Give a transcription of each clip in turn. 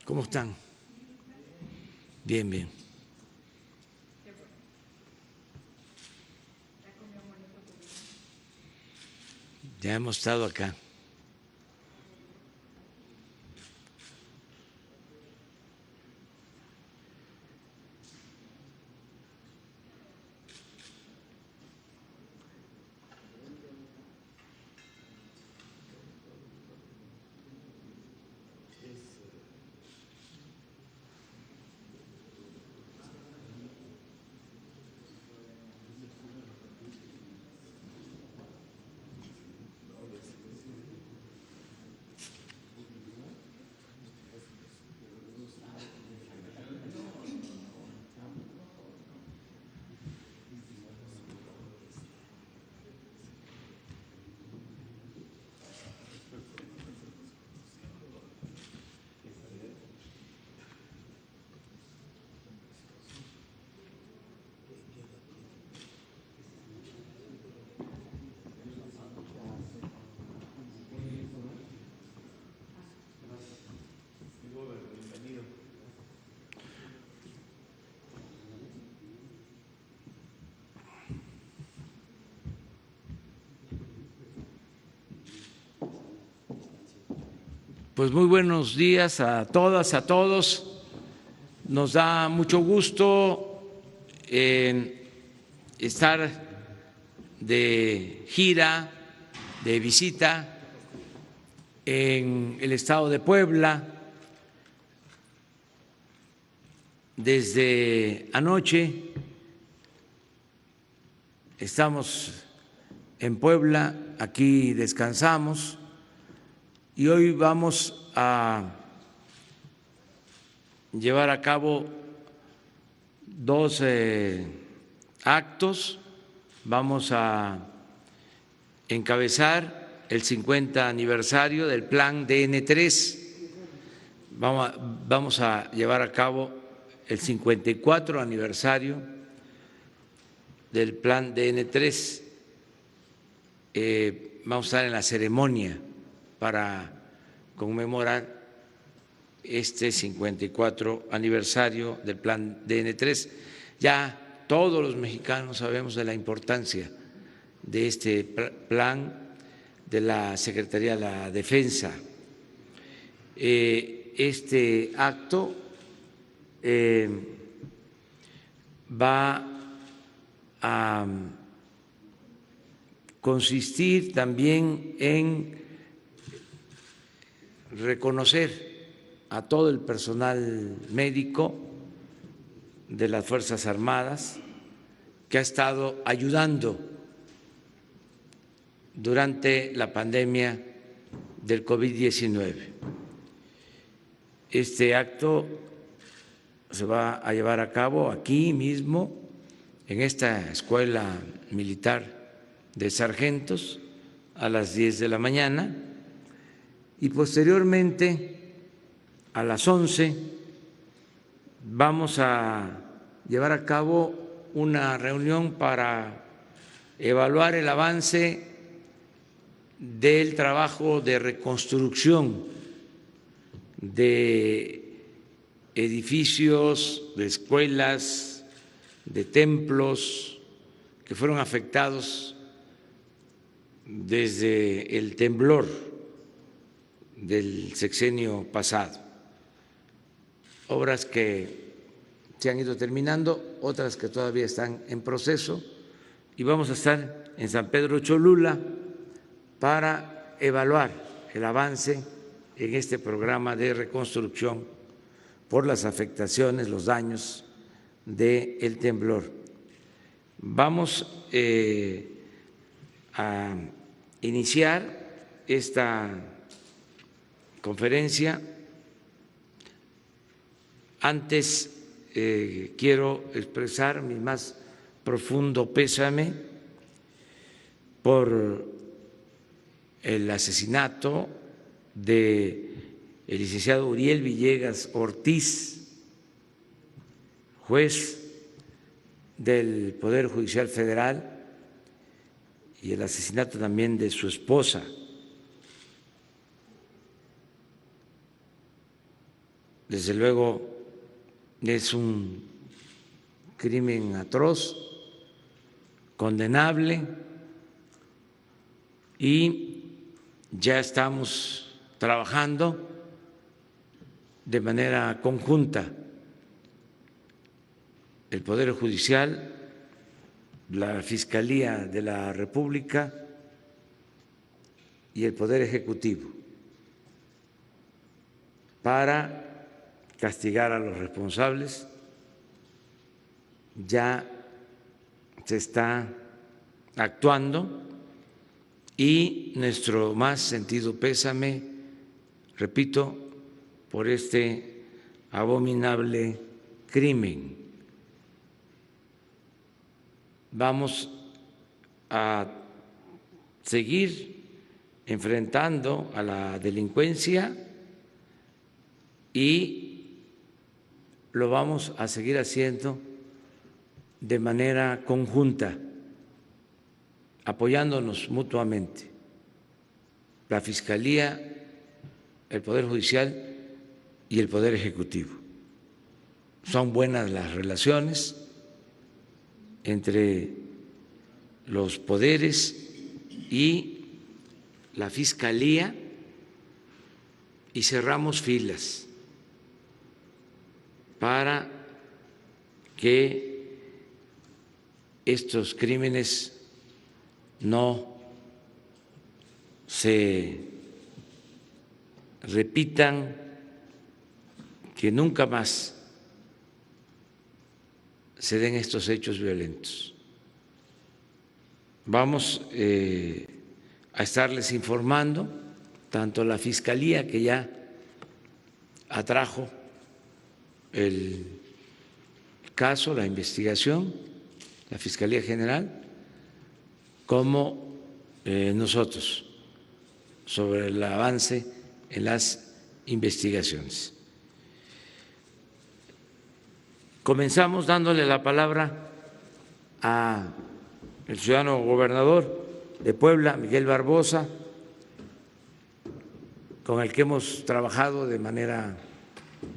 ¿Cómo están? Bien, bien. Ya hemos estado acá. Pues muy buenos días a todas, a todos. Nos da mucho gusto estar de gira, de visita en el estado de Puebla. Desde anoche estamos en Puebla, aquí descansamos y hoy vamos a llevar a cabo dos actos. Vamos a encabezar el 50 aniversario del Plan DN3. Vamos a llevar a cabo el 54 aniversario del Plan DN3. Vamos a estar en la ceremonia para conmemorar este 54 aniversario del Plan DN3. Ya todos los mexicanos sabemos de la importancia de este plan de la Secretaría de la Defensa. Este acto va a consistir también en reconocer a todo el personal médico de las Fuerzas Armadas que ha estado ayudando durante la pandemia del COVID-19. Este acto se va a llevar a cabo aquí mismo, en esta Escuela Militar de Sargentos, a las 10 de la mañana, y posteriormente a las 11 vamos a llevar a cabo una reunión para evaluar el avance del trabajo de reconstrucción de edificios, de escuelas, de templos que fueron afectados desde el temblor del sexenio pasado. Obras que se han ido terminando, otras que todavía están en proceso, y vamos a estar en San Pedro Cholula para evaluar el avance en este programa de reconstrucción por las afectaciones, los daños del temblor. Vamos a iniciar esta conferencia. Antes quiero expresar mi más profundo pésame por el asesinato de el licenciado Uriel Villegas Ortiz, juez del Poder Judicial Federal, y el asesinato también de su esposa. Desde luego es un crimen atroz, condenable, y ya estamos trabajando de manera conjunta el Poder Judicial, la Fiscalía de la República y el Poder Ejecutivo para castigar a los responsables. Ya se está actuando y nuestro más sentido pésame, repito, por este abominable crimen. Vamos a seguir enfrentando a la delincuencia y lo vamos a seguir haciendo de manera conjunta, apoyándonos mutuamente, la Fiscalía, el Poder Judicial y el Poder Ejecutivo. Son buenas las relaciones entre los poderes y la Fiscalía y cerramos filas para que estos crímenes no se repitan, que nunca más se den estos hechos violentos. Vamos a estarles informando, tanto la Fiscalía, que ya atrajo el caso, la investigación, la Fiscalía General, como nosotros, sobre el avance en las investigaciones. Comenzamos dándole la palabra al ciudadano gobernador de Puebla, Miguel Barbosa, con el que hemos trabajado de manera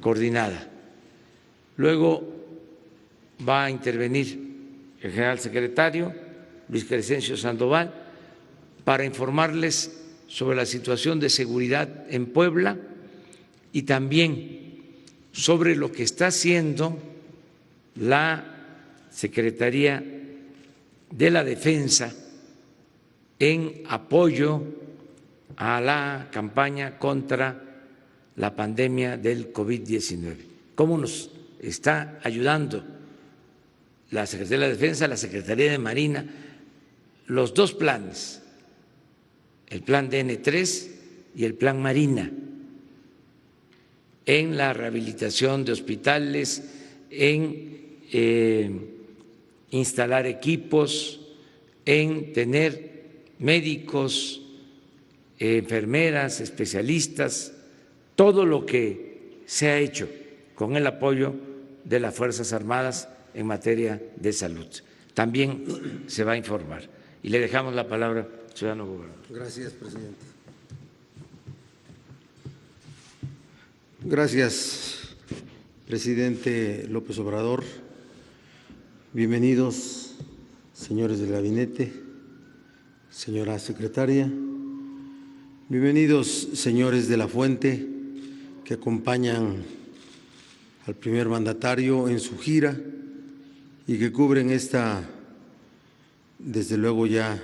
coordinada. Luego va a intervenir el general secretario Luis Crescencio Sandoval para informarles sobre la situación de seguridad en Puebla y también sobre lo que está haciendo la Secretaría de la Defensa en apoyo a la campaña contra la pandemia del COVID-19. ¿Cómo nos está ayudando la Secretaría de la Defensa, la Secretaría de Marina, los dos planes, el plan DN3 y el plan Marina, en la rehabilitación de hospitales, en instalar equipos, en tener médicos, enfermeras, especialistas, todo lo que se ha hecho con el apoyo de las Fuerzas Armadas en materia de salud. También se va a informar. Y le dejamos la palabra, ciudadano gobernador. Gracias, presidente. Gracias, presidente López Obrador. Bienvenidos, señores del gabinete, señora secretaria. Bienvenidos, señores de la Fuente, que acompañan al primer mandatario en su gira y que cubren esta, desde luego ya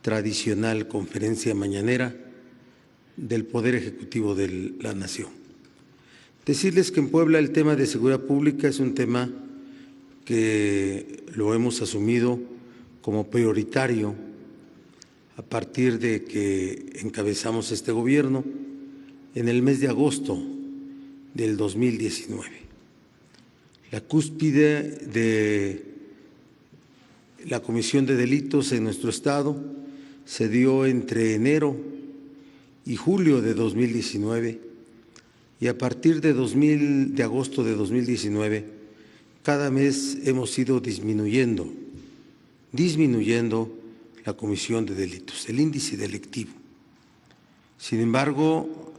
tradicional conferencia mañanera del Poder Ejecutivo de la Nación. Decirles que en Puebla el tema de seguridad pública es un tema que lo hemos asumido como prioritario a partir de que encabezamos este gobierno en el mes de agosto del 2019. La cúspide de la comisión de delitos en nuestro estado se dio entre enero y julio de 2019, y a partir de agosto de 2019, cada mes hemos ido disminuyendo la comisión de delitos, el índice delictivo. Sin embargo,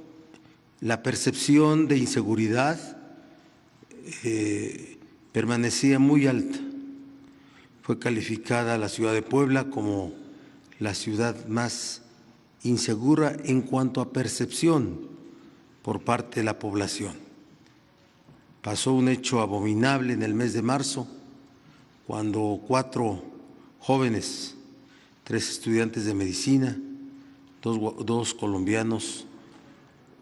la percepción de inseguridad permanecía muy alta. Fue calificada la ciudad de Puebla como la ciudad más insegura en cuanto a percepción por parte de la población. Pasó un hecho abominable en el mes de marzo, cuando 4 jóvenes, 3 estudiantes de medicina, dos colombianos,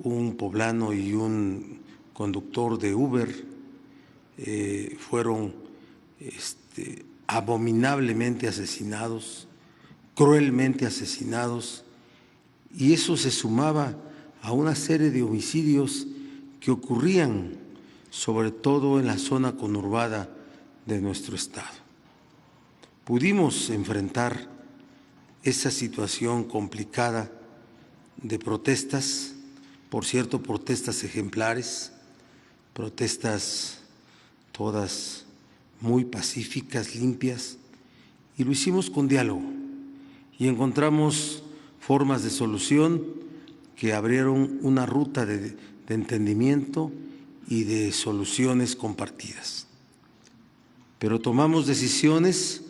un poblano y un conductor de Uber, fueron abominablemente asesinados, cruelmente asesinados, y eso se sumaba a una serie de homicidios que ocurrían sobre todo en la zona conurbada de nuestro estado. Pudimos enfrentar esa situación complicada de protestas, por cierto, protestas ejemplares, protestas todas muy pacíficas, limpias, y lo hicimos con diálogo y encontramos formas de solución que abrieron una ruta de entendimiento y de soluciones compartidas. Pero tomamos decisiones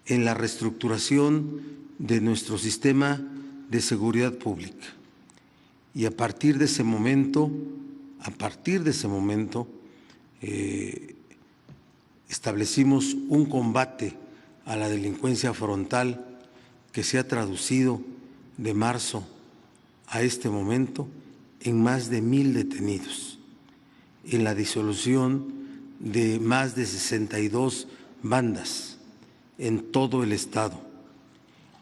en la reestructuración de nuestro sistema de seguridad pública, y a partir de ese momento, establecimos un combate a la delincuencia frontal que se ha traducido de marzo a este momento en más de 1,000 detenidos, en la disolución de más de 62 bandas en todo el estado.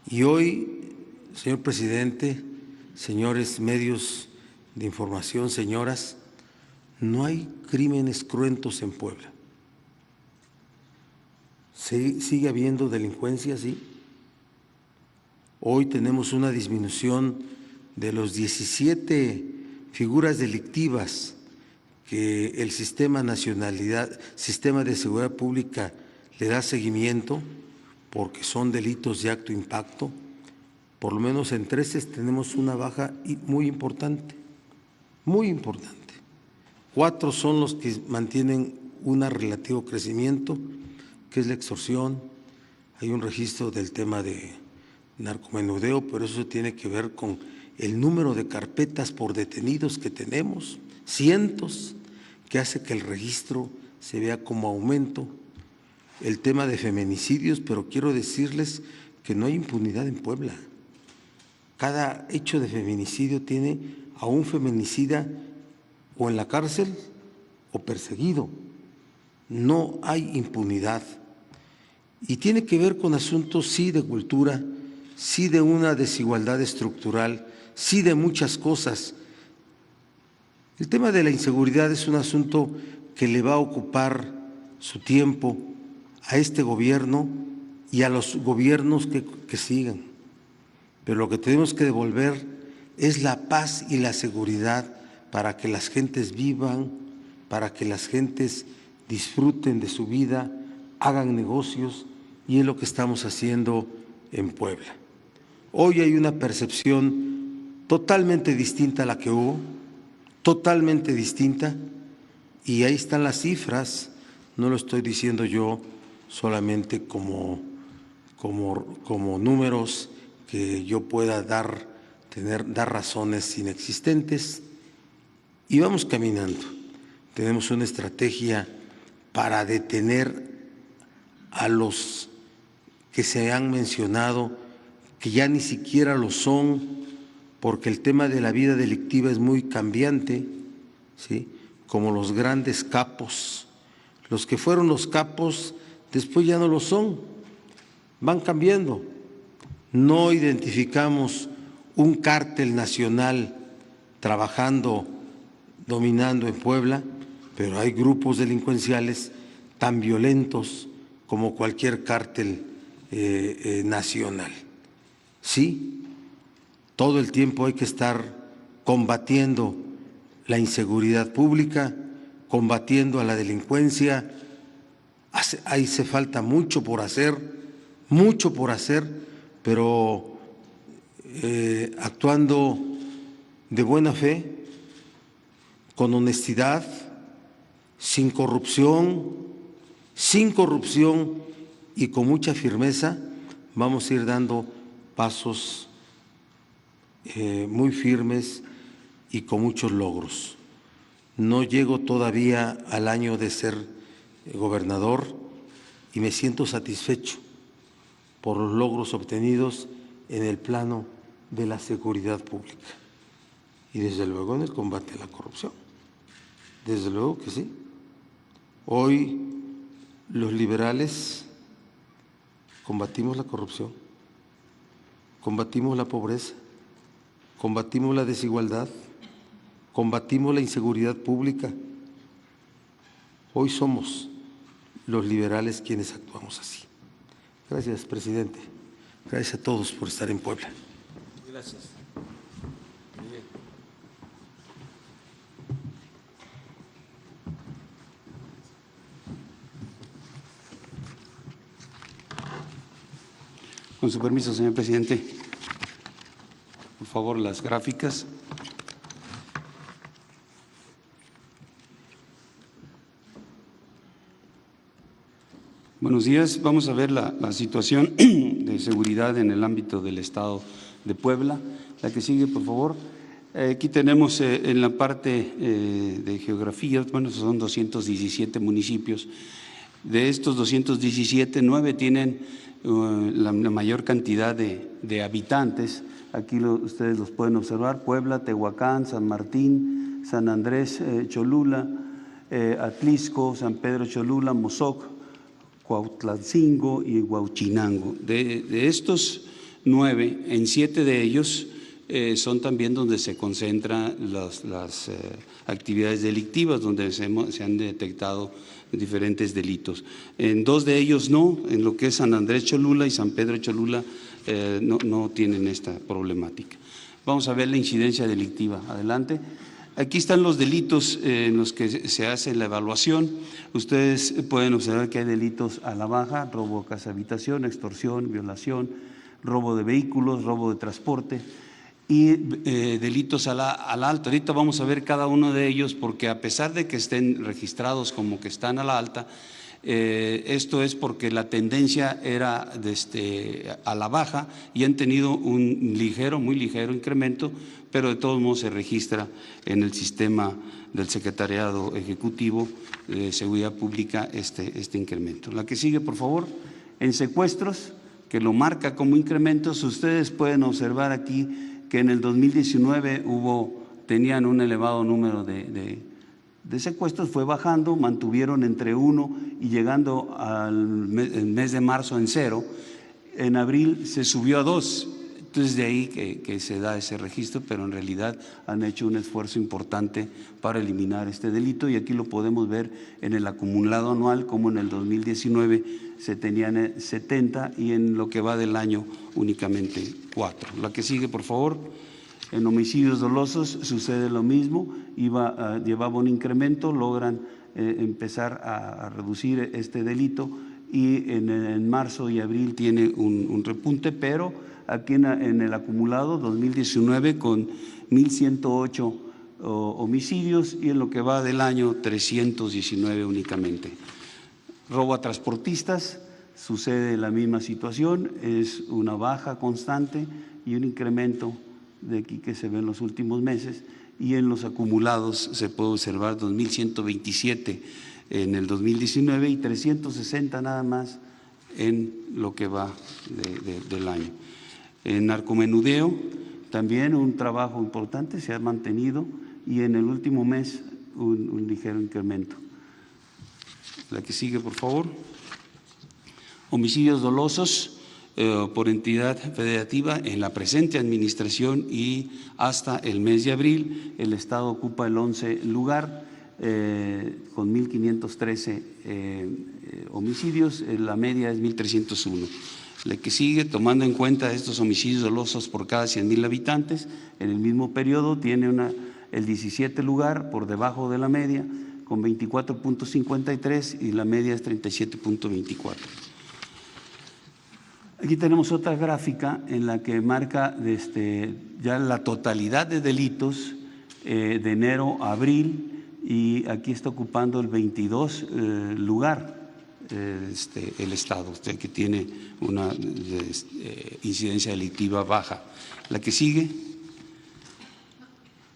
Y hoy, señor presidente, señores medios de información, señoras, no hay crímenes cruentos en Puebla. ¿Sigue habiendo delincuencia? Sí. Hoy tenemos una disminución de los 17 figuras delictivas que el sistema de seguridad pública le da seguimiento, porque son delitos de alto impacto. Por lo menos en 13 tenemos una baja muy importante, muy importante. 4 son los que mantienen un relativo crecimiento, que es la extorsión. Hay un registro del tema de narcomenudeo, pero eso tiene que ver con el número de carpetas por detenidos que tenemos, cientos, que hace que el registro se vea como aumento. El tema de feminicidios, pero quiero decirles que no hay impunidad en Puebla. Cada hecho de feminicidio tiene a un feminicida o en la cárcel o perseguido. No hay impunidad. Y tiene que ver con asuntos, sí, de cultura, sí, de una desigualdad estructural, sí, de muchas cosas. El tema de la inseguridad es un asunto que le va a ocupar su tiempo a este gobierno y a los gobiernos que sigan. Pero lo que tenemos que devolver es la paz y la seguridad para que las gentes vivan, para que las gentes disfruten de su vida, hagan negocios, y es lo que estamos haciendo en Puebla. Hoy hay una percepción totalmente distinta a la que hubo, totalmente distinta, y ahí están las cifras. No lo estoy diciendo yo solamente como números que yo pueda dar razones inexistentes, y vamos caminando. Tenemos una estrategia para detener a los que se han mencionado, que ya ni siquiera lo son, porque el tema de la vida delictiva es muy cambiante, ¿sí? Como los grandes capos, Los que fueron los capos después ya no lo son, van cambiando. No identificamos un cártel nacional trabajando, dominando en Puebla, pero hay grupos delincuenciales tan violentos como cualquier cártel nacional. Sí, todo el tiempo hay que estar combatiendo la inseguridad pública, combatiendo a la delincuencia. Hace falta mucho por hacer, pero actuando de buena fe, con honestidad, sin corrupción y con mucha firmeza, vamos a ir dando pasos muy firmes y con muchos logros. No llego todavía al año de ser gobernador y me siento satisfecho por los logros obtenidos en el plano de la seguridad pública y desde luego en el combate a la corrupción. Desde luego que sí. Hoy los liberales combatimos la corrupción, combatimos la pobreza, combatimos la desigualdad, combatimos la inseguridad pública. Hoy somos los liberales quienes actuamos así. Gracias, presidente. Gracias a todos por estar en Puebla. Gracias. Bien. Con su permiso, señor presidente. Por favor, las gráficas. Buenos días. Vamos a ver la situación de seguridad en el ámbito del Estado de Puebla. La que sigue, por favor. Aquí tenemos en la parte de geografía, bueno, son 217 municipios. De estos 217, 9 tienen la mayor cantidad de habitantes. Aquí ustedes los pueden observar: Puebla, Tehuacán, San Martín, San Andrés Cholula, Atlisco, San Pedro Cholula, Mozoc, Cuautlancingo y Huauchinango. De estos 9, en 7 de ellos son también donde se concentran las actividades delictivas, donde se han detectado diferentes delitos. En 2 de ellos no, en lo que es San Andrés Cholula y San Pedro Cholula no tienen esta problemática. Vamos a ver la incidencia delictiva. Adelante. Aquí están los delitos en los que se hace la evaluación. Ustedes pueden observar que hay delitos a la baja: robo a casa habitación, extorsión, violación, robo de vehículos, robo de transporte, y delitos a la alta. Ahorita vamos a ver cada uno de ellos, porque a pesar de que estén registrados como que están a la alta, esto es porque la tendencia era a la baja y han tenido un muy ligero incremento, pero de todos modos se registra en el sistema del Secretariado Ejecutivo de Seguridad Pública este incremento. La que sigue, por favor. En secuestros, que lo marca como incrementos, ustedes pueden observar aquí que en el 2019 tenían un elevado número de secuestros, fue bajando, mantuvieron entre 1 y llegando al mes de marzo en 0. En abril se subió a 2. Entonces de ahí que se da ese registro, pero en realidad han hecho un esfuerzo importante para eliminar este delito, y aquí lo podemos ver en el acumulado anual, como en el 2019 se tenían 70 y en lo que va del año únicamente 4. La que sigue, por favor. En homicidios dolosos sucede lo mismo, llevaba un incremento, logran empezar a reducir este delito, y en marzo y abril tiene un repunte, pero aquí en el acumulado 2019 con 1,108 homicidios, y en lo que va del año 319 únicamente. Robo a transportistas, sucede la misma situación, es una baja constante y un incremento de aquí que se ve en los últimos meses, y en los acumulados se puede observar 2,127 en el 2019 y 360 nada más en lo que va del año. En narcomenudeo también un trabajo importante se ha mantenido, y en el último mes un ligero incremento. La que sigue, por favor. Homicidios dolosos por entidad federativa en la presente administración y hasta el mes de abril, el Estado ocupa el 11 lugar con 1.513 homicidios, la media es 1.301. La que sigue, tomando en cuenta estos homicidios dolosos por cada 100.000 habitantes, en el mismo periodo tiene el 17 lugar por debajo de la media con 24.53 y la media es 37.24. Aquí tenemos otra gráfica en la que marca ya la totalidad de delitos de enero a abril, y aquí está ocupando el 22 lugar el Estado, que tiene una incidencia delictiva baja. La que sigue,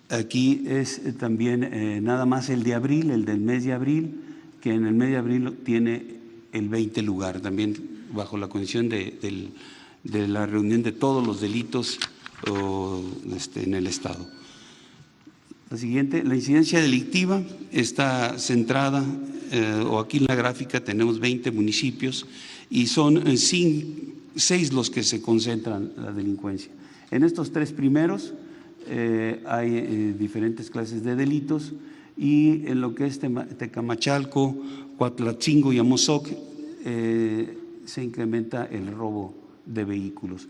aquí es también nada más el de abril, el del mes de abril, que en el mes de abril tiene el 20 lugar, también bajo la condición de la reunión de todos los delitos en el Estado. La siguiente, la incidencia delictiva está centrada, o aquí en la gráfica tenemos 20 municipios y son 6 los que se concentran la delincuencia. En estos 3 primeros hay diferentes clases de delitos, y en lo que es Tecamachalco, Coatlatzingo y Amozoc se incrementa el robo de vehículos.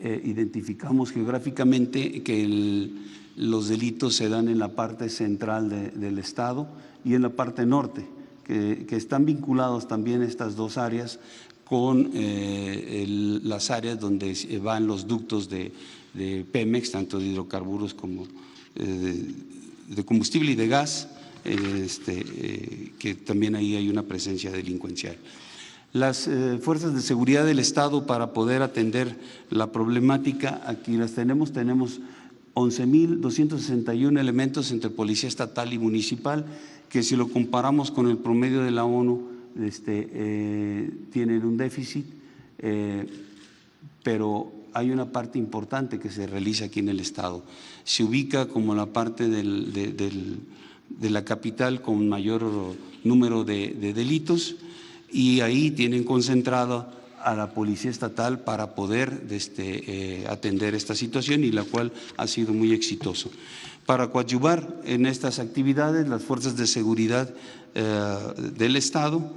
Identificamos geográficamente que los delitos se dan en la parte central del Estado y en la parte norte, que están vinculados también estas dos áreas con las áreas donde van los ductos de Pemex, tanto de hidrocarburos como de combustible y de gas, que también ahí hay una presencia delincuencial. Las fuerzas de seguridad del Estado, para poder atender la problemática, aquí las tenemos 11.261 elementos entre policía estatal y municipal, que si lo comparamos con el promedio de la ONU, tienen un déficit, pero hay una parte importante que se realiza aquí en el Estado. Se ubica como la parte de la capital con mayor número de delitos, y ahí tienen concentrado a la Policía Estatal para poder atender esta situación, y la cual ha sido muy exitoso. Para coadyuvar en estas actividades, las fuerzas de seguridad del Estado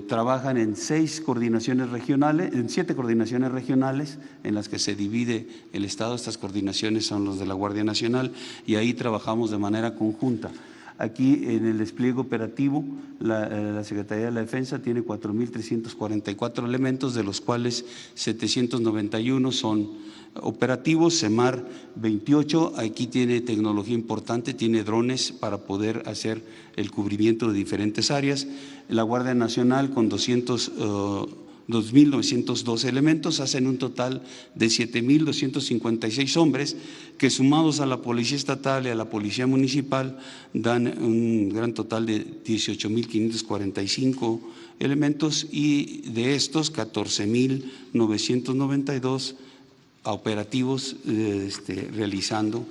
trabajan en 7 coordinaciones regionales en las que se divide el Estado. Estas coordinaciones son los de la Guardia Nacional, y ahí trabajamos de manera conjunta. Aquí en el despliegue operativo, la Secretaría de la Defensa tiene 4.344 elementos, de los cuales 791 son operativos, SEMAR 28, aquí tiene tecnología importante, tiene drones para poder hacer el cubrimiento de diferentes áreas. La Guardia Nacional con 2.902 elementos hacen un total de 7.256 hombres, que sumados a la Policía Estatal y a la Policía Municipal dan un gran total de 18.545 elementos, y de estos 14.992 operativos realizando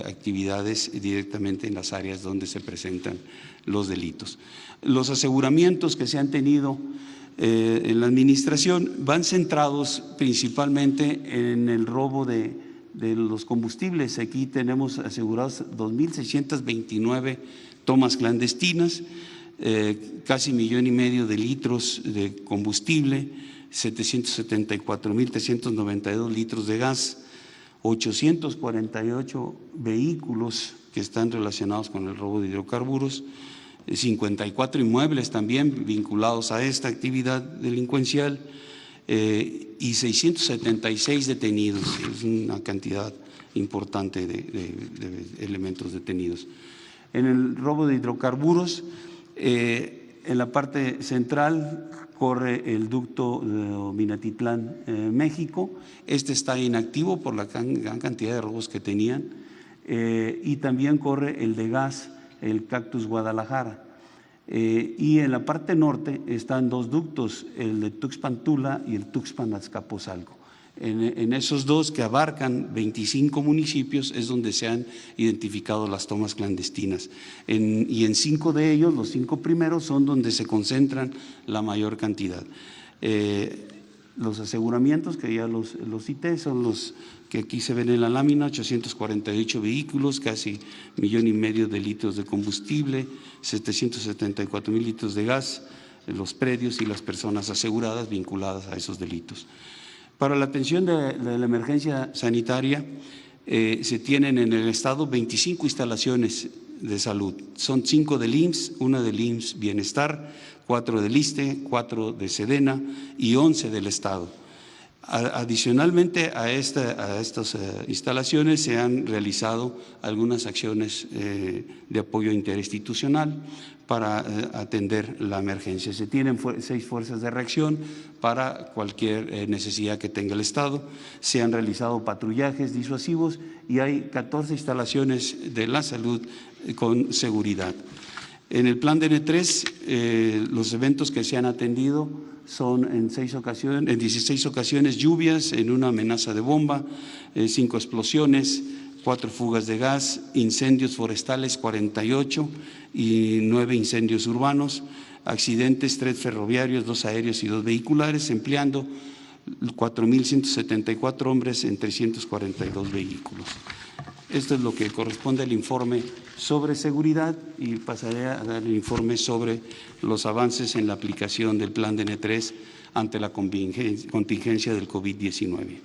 actividades directamente en las áreas donde se presentan los delitos. Los aseguramientos que se han tenido en la administración van centrados principalmente en el robo de los combustibles. Aquí tenemos asegurados 2.629 tomas clandestinas, casi 1,5 millones de litros de combustible, 774.392 litros de gas, 848 vehículos que están relacionados con el robo de hidrocarburos, 54 inmuebles también vinculados a esta actividad delincuencial, y 676 detenidos. Es una cantidad importante de elementos detenidos. En el robo de hidrocarburos, en la parte central corre el ducto de Minatitlán, México. Está inactivo por la gran cantidad de robos que tenían, y también corre el de gas, el Cactus Guadalajara. Y en la parte norte están 2 ductos, el de Tuxpan-Tula y el Tuxpan-Azcapotzalco. En esos dos que abarcan 25 municipios es donde se han identificado las tomas clandestinas. Y en 5 de ellos, los 5 primeros, son donde se concentran la mayor cantidad. Los aseguramientos, que ya los cité, son los que aquí se ven en la lámina: 848 vehículos, casi 1,5 millones de litros de combustible, 774,000 litros de gas, los predios y las personas aseguradas vinculadas a esos delitos. Para la atención de la emergencia sanitaria, se tienen en el Estado 25 instalaciones de salud. Son 5 del IMSS, 1 del IMSS Bienestar, 4 del ISSSTE, 4 de SEDENA y 11 del Estado. Adicionalmente a estas instalaciones se han realizado algunas acciones de apoyo interinstitucional para atender la emergencia. Se tienen 6 fuerzas de reacción para cualquier necesidad que tenga el Estado. Se han realizado patrullajes disuasivos y hay 14 instalaciones de la salud con seguridad. En el plan DN3, los eventos que se han atendido son en 16 ocasiones lluvias, en una amenaza de bomba, 5 explosiones, 4 fugas de gas, incendios forestales 48 y 9 incendios urbanos, accidentes 3 ferroviarios, 2 aéreos y 2 vehiculares, empleando 4,174 hombres en 342 vehículos. Esto es lo que corresponde al informe sobre seguridad, y pasaré a dar el informe sobre los avances en la aplicación del plan DN3 ante la contingencia del COVID-19.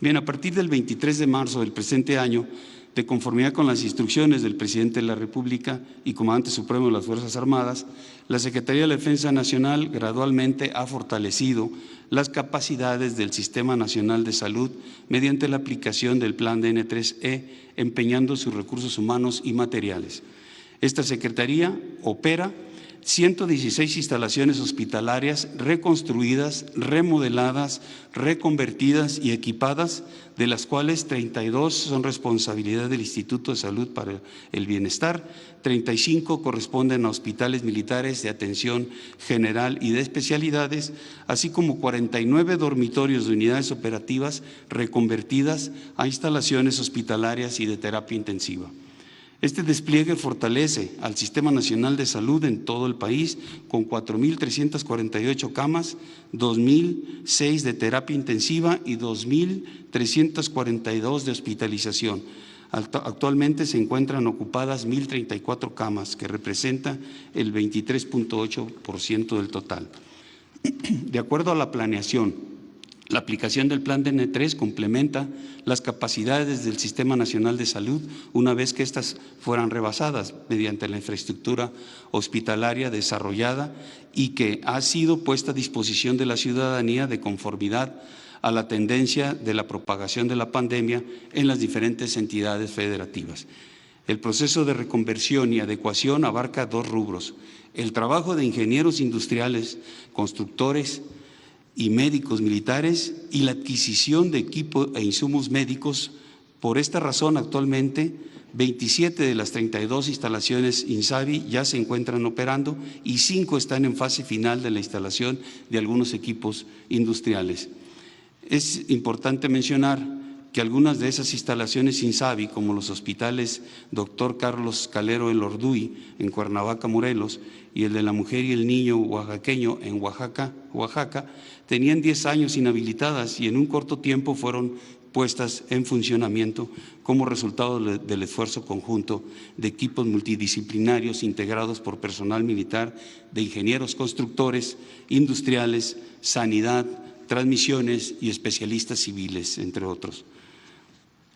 Bien, a partir del 23 de marzo del presente año, de conformidad con las instrucciones del Presidente de la República y Comandante Supremo de las Fuerzas Armadas, la Secretaría de la Defensa Nacional gradualmente ha fortalecido las capacidades del Sistema Nacional de Salud mediante la aplicación del Plan DN3E, empeñando sus recursos humanos y materiales. Esta Secretaría opera 116 instalaciones hospitalarias reconstruidas, remodeladas, reconvertidas y equipadas, de las cuales 32 son responsabilidad del Instituto de Salud para el Bienestar, 35 corresponden a hospitales militares de atención general y de especialidades, así como 49 dormitorios de unidades operativas reconvertidas a instalaciones hospitalarias y de terapia intensiva. Este despliegue fortalece al Sistema Nacional de Salud en todo el país con 4,348 camas, 2,006 de terapia intensiva y 2,342 de hospitalización. Actualmente se encuentran ocupadas 1,034 camas, que representa el 23,8% del total. De acuerdo a la planeación, la aplicación del Plan DN3 complementa las capacidades del Sistema Nacional de Salud una vez que éstas fueran rebasadas mediante la infraestructura hospitalaria desarrollada y que ha sido puesta a disposición de la ciudadanía de conformidad a la tendencia de la propagación de la pandemia en las diferentes entidades federativas. El proceso de reconversión y adecuación abarca 2 rubros: el trabajo de ingenieros industriales, constructores y médicos militares, y la adquisición de equipo e insumos médicos. Por esta razón, actualmente 27 de las 32 instalaciones INSABI ya se encuentran operando y 5 están en fase final de la instalación de algunos equipos industriales. Es importante mencionar que algunas de esas instalaciones INSABI, como los hospitales Dr. Carlos Calero El Orduy en Cuernavaca, Morelos, y el de la Mujer y el Niño oaxaqueño en Oaxaca, tenían 10 años inhabilitadas y en un corto tiempo fueron puestas en funcionamiento como resultado del esfuerzo conjunto de equipos multidisciplinarios integrados por personal militar, de ingenieros constructores, industriales, sanidad, transmisiones y especialistas civiles, entre otros.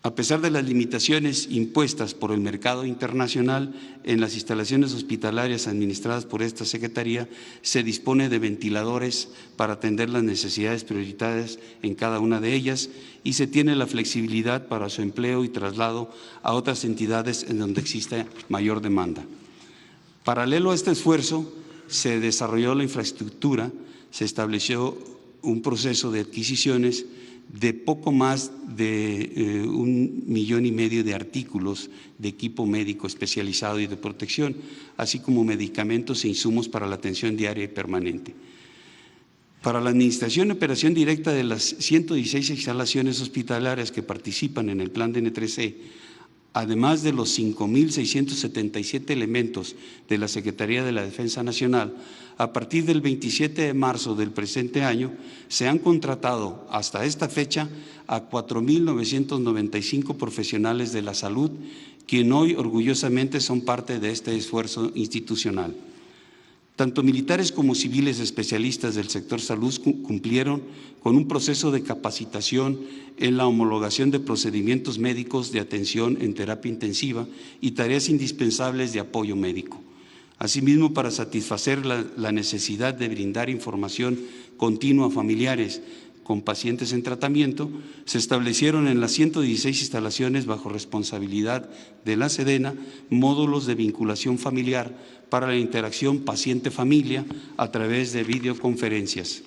A pesar de las limitaciones impuestas por el mercado internacional, en las instalaciones hospitalarias administradas por esta Secretaría se dispone de ventiladores para atender las necesidades prioritarias en cada una de ellas, y se tiene la flexibilidad para su empleo y traslado a otras entidades en donde existe mayor demanda. Paralelo a este esfuerzo, se desarrolló la infraestructura, se estableció un proceso de adquisiciones de poco más de 1,5 millones de artículos de equipo médico especializado y de protección, así como medicamentos e insumos para la atención diaria y permanente. Para la administración y operación directa de las 116 instalaciones hospitalarias que participan en el Plan DN3E, además de los 5.677 elementos de la Secretaría de la Defensa Nacional, a partir del 27 de marzo del presente año, se han contratado hasta esta fecha a 4.995 profesionales de la salud, quien hoy orgullosamente son parte de este esfuerzo institucional. Tanto militares como civiles especialistas del sector salud cumplieron con un proceso de capacitación en la homologación de procedimientos médicos de atención en terapia intensiva y tareas indispensables de apoyo médico. Asimismo, para satisfacer la necesidad de brindar información continua a familiares con pacientes en tratamiento, se establecieron en las 116 instalaciones bajo responsabilidad de la SEDENA módulos de vinculación familiar para la interacción paciente-familia a través de videoconferencias.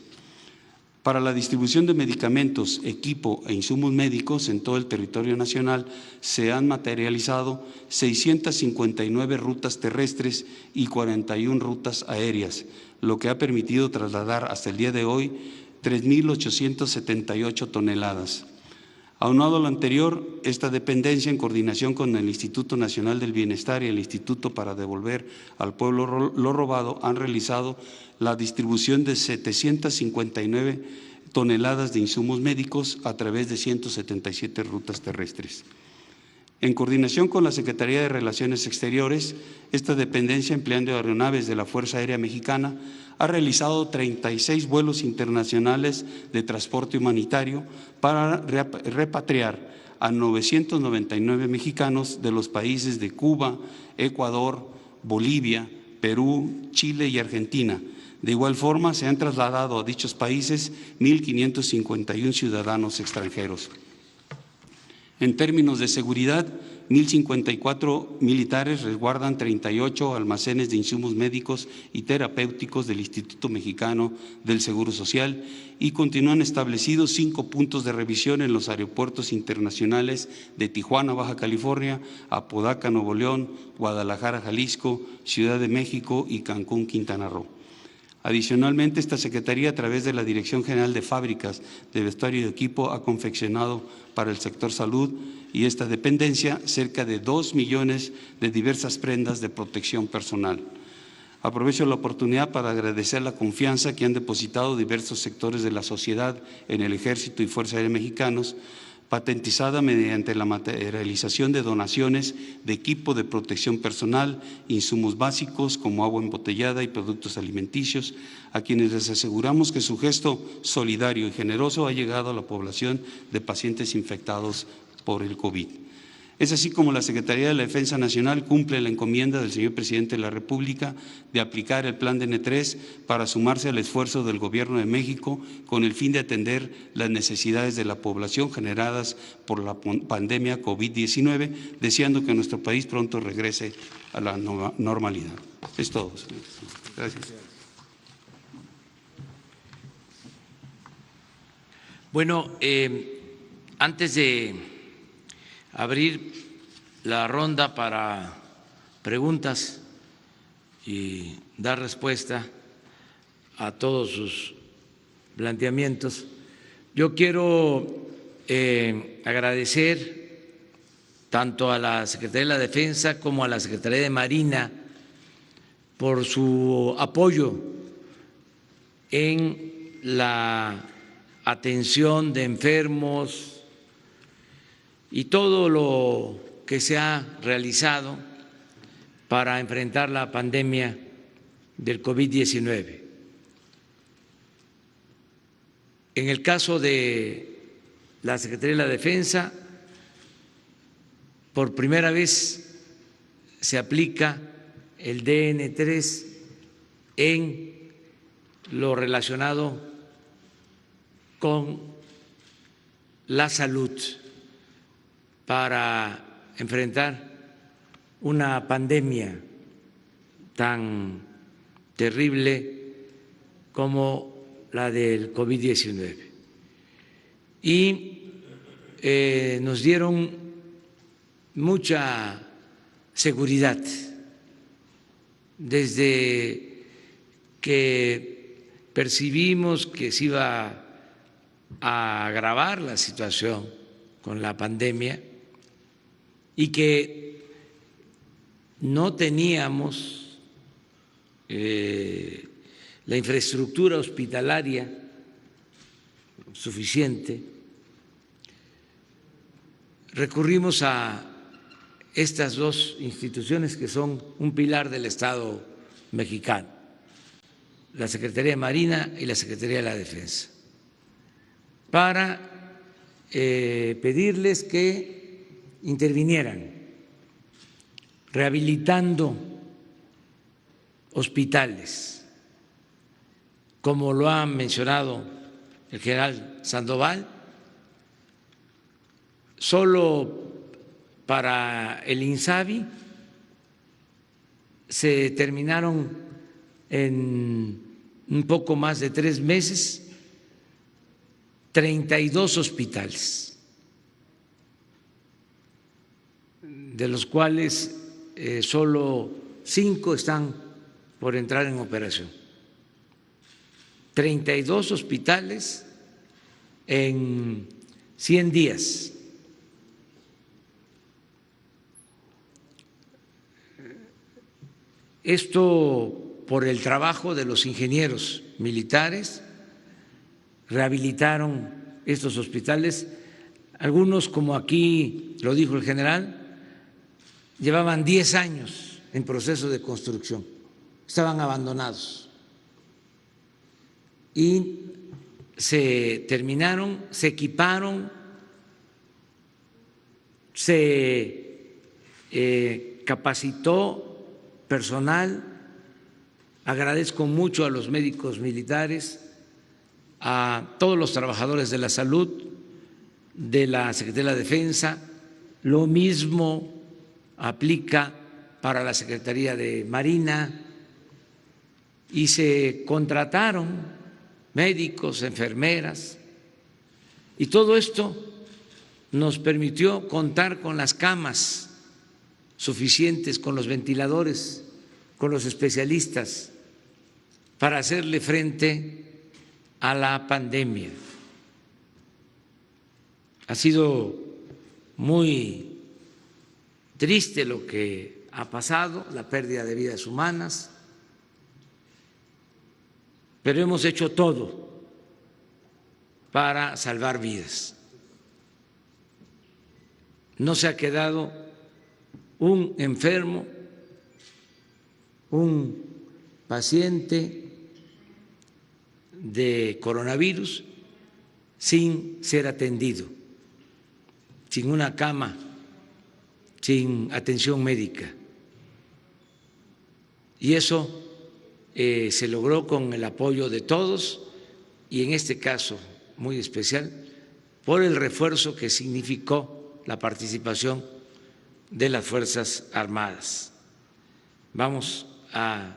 Para la distribución de medicamentos, equipo e insumos médicos en todo el territorio nacional se han materializado 659 rutas terrestres y 41 rutas aéreas, lo que ha permitido trasladar hasta el día de hoy 3.878 toneladas. Aunado a lo anterior, esta dependencia, en coordinación con el Instituto Nacional del Bienestar y el Instituto para Devolver al Pueblo lo Robado, han realizado la distribución de 759 toneladas de insumos médicos a través de 177 rutas terrestres. En coordinación con la Secretaría de Relaciones Exteriores, esta dependencia, empleando aeronaves de la Fuerza Aérea Mexicana, ha realizado 36 vuelos internacionales de transporte humanitario para repatriar a 999 mexicanos de los países de Cuba, Ecuador, Bolivia, Perú, Chile y Argentina. De igual forma, se han trasladado a dichos países 1.551 ciudadanos extranjeros. En términos de seguridad, 1.054 militares resguardan 38 almacenes de insumos médicos y terapéuticos del Instituto Mexicano del Seguro Social y continúan establecidos 5 puntos de revisión en los aeropuertos internacionales de Tijuana, Baja California, Apodaca, Nuevo León, Guadalajara, Jalisco, Ciudad de México y Cancún, Quintana Roo. Adicionalmente, esta Secretaría, a través de la Dirección General de Fábricas de Vestuario y de Equipo, ha confeccionado para el sector salud y esta dependencia cerca de 2 millones de diversas prendas de protección personal. Aprovecho la oportunidad para agradecer la confianza que han depositado diversos sectores de la sociedad en el Ejército y Fuerza Aérea Mexicanos, patentizada mediante la materialización de donaciones de equipo de protección personal, insumos básicos como agua embotellada y productos alimenticios, a quienes les aseguramos que su gesto solidario y generoso ha llegado a la población de pacientes infectados por el COVID. Es así como la Secretaría de la Defensa Nacional cumple la encomienda del señor Presidente de la República de aplicar el Plan DN3 para sumarse al esfuerzo del Gobierno de México con el fin de atender las necesidades de la población generadas por la pandemia COVID-19, deseando que nuestro país pronto regrese a la normalidad. Es todo, señor. Gracias. Bueno, antes de abrir la ronda para preguntas y dar respuesta a todos sus planteamientos, yo quiero agradecer tanto a la Secretaría de la Defensa como a la Secretaría de Marina por su apoyo en la atención de enfermos y todo lo que se ha realizado para enfrentar la pandemia del COVID-19. En el caso de la Secretaría de la Defensa, por primera vez se aplica el DN3 en lo relacionado con la salud para enfrentar una pandemia tan terrible como la del COVID-19. Y nos dieron mucha seguridad desde que percibimos que se iba a agravar la situación con la pandemia y que no teníamos la infraestructura hospitalaria suficiente, recurrimos a estas dos instituciones que son un pilar del Estado mexicano, la Secretaría de Marina y la Secretaría de la Defensa, para pedirles que intervinieran rehabilitando hospitales, como lo ha mencionado el general Sandoval. Solo para el INSABI se terminaron en un poco más de 3 meses 32 hospitales, de los cuales solo 5 están por entrar en operación. 32 hospitales en 100 días. Esto por el trabajo de los ingenieros militares. Rehabilitaron estos hospitales. Algunos, como aquí lo dijo el general, llevaban 10 años en proceso de construcción, estaban abandonados y se terminaron, se equiparon, se capacitó personal. Agradezco mucho a los médicos militares, a todos los trabajadores de la salud, de la Secretaría de la Defensa. Lo mismo aplica para la Secretaría de Marina, y se contrataron médicos, enfermeras, y todo esto nos permitió contar con las camas suficientes, con los ventiladores, con los especialistas para hacerle frente a la pandemia. Ha sido muy triste lo que ha pasado, la pérdida de vidas humanas, pero hemos hecho todo para salvar vidas. No se ha quedado un enfermo, un paciente de coronavirus sin ser atendido, sin una cama, sin atención médica. Y eso se logró con el apoyo de todos, y en este caso muy especial por el refuerzo que significó la participación de las Fuerzas Armadas. Vamos a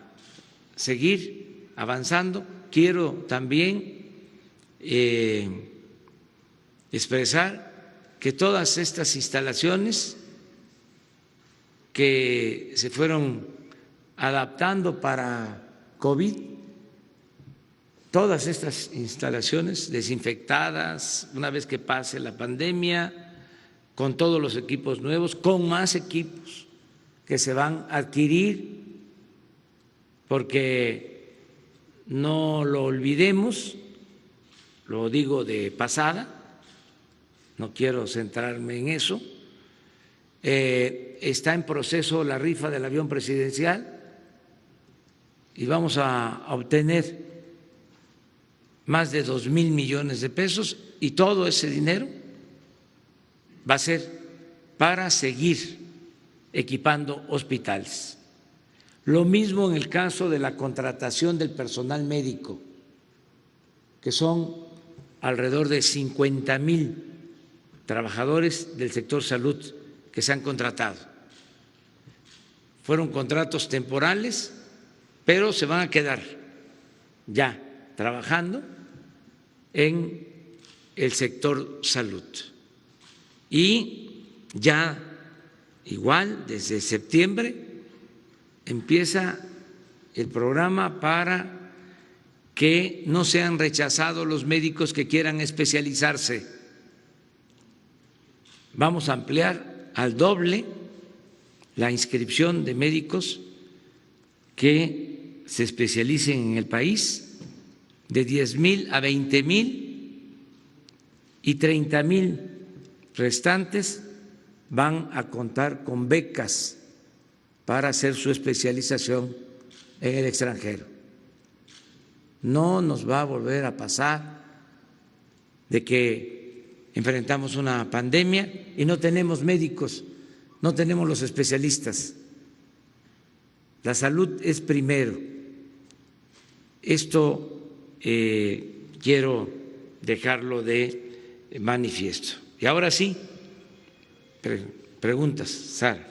seguir avanzando. Quiero también expresar que todas estas instalaciones que se fueron adaptando para COVID, todas estas instalaciones desinfectadas una vez que pase la pandemia, con todos los equipos nuevos, con más equipos que se van a adquirir, porque no lo olvidemos, lo digo de pasada, no quiero centrarme en eso. Está en proceso la rifa del avión presidencial y vamos a obtener más de 2,000 millones de pesos, y todo ese dinero va a ser para seguir equipando hospitales. Lo mismo en el caso de la contratación del personal médico, que son alrededor de 50,000 trabajadores del sector salud que se han contratado. Fueron contratos temporales, pero se van a quedar ya trabajando en el sector salud. Y ya igual desde septiembre empieza el programa para que no sean rechazados los médicos que quieran especializarse. Vamos a ampliar al doble la inscripción de médicos que se especialicen en el país, de 10,000 a 20,000, y 30,000 restantes van a contar con becas para hacer su especialización en el extranjero. No nos va a volver a pasar de que enfrentamos una pandemia y no tenemos médicos, no tenemos los especialistas. La salud es primero. Esto quiero dejarlo de manifiesto. Y ahora sí, preguntas, Sara.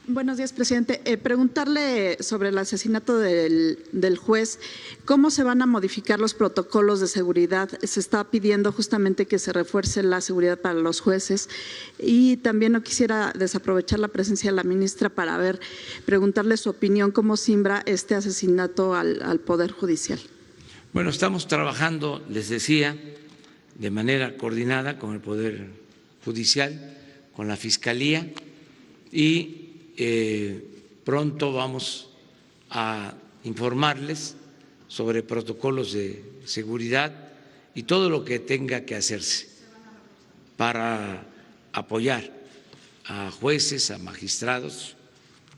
Buenos días, presidente. Preguntarle sobre el asesinato del juez, ¿cómo se van a modificar los protocolos de seguridad? Se está pidiendo justamente que se refuerce la seguridad para los jueces, y también no quisiera desaprovechar la presencia de la ministra para preguntarle su opinión, cómo simbra este asesinato al Poder Judicial. Bueno, estamos trabajando, les decía, de manera coordinada con el Poder Judicial, con la Fiscalía, y pronto vamos a informarles sobre protocolos de seguridad y todo lo que tenga que hacerse para apoyar a jueces, a magistrados,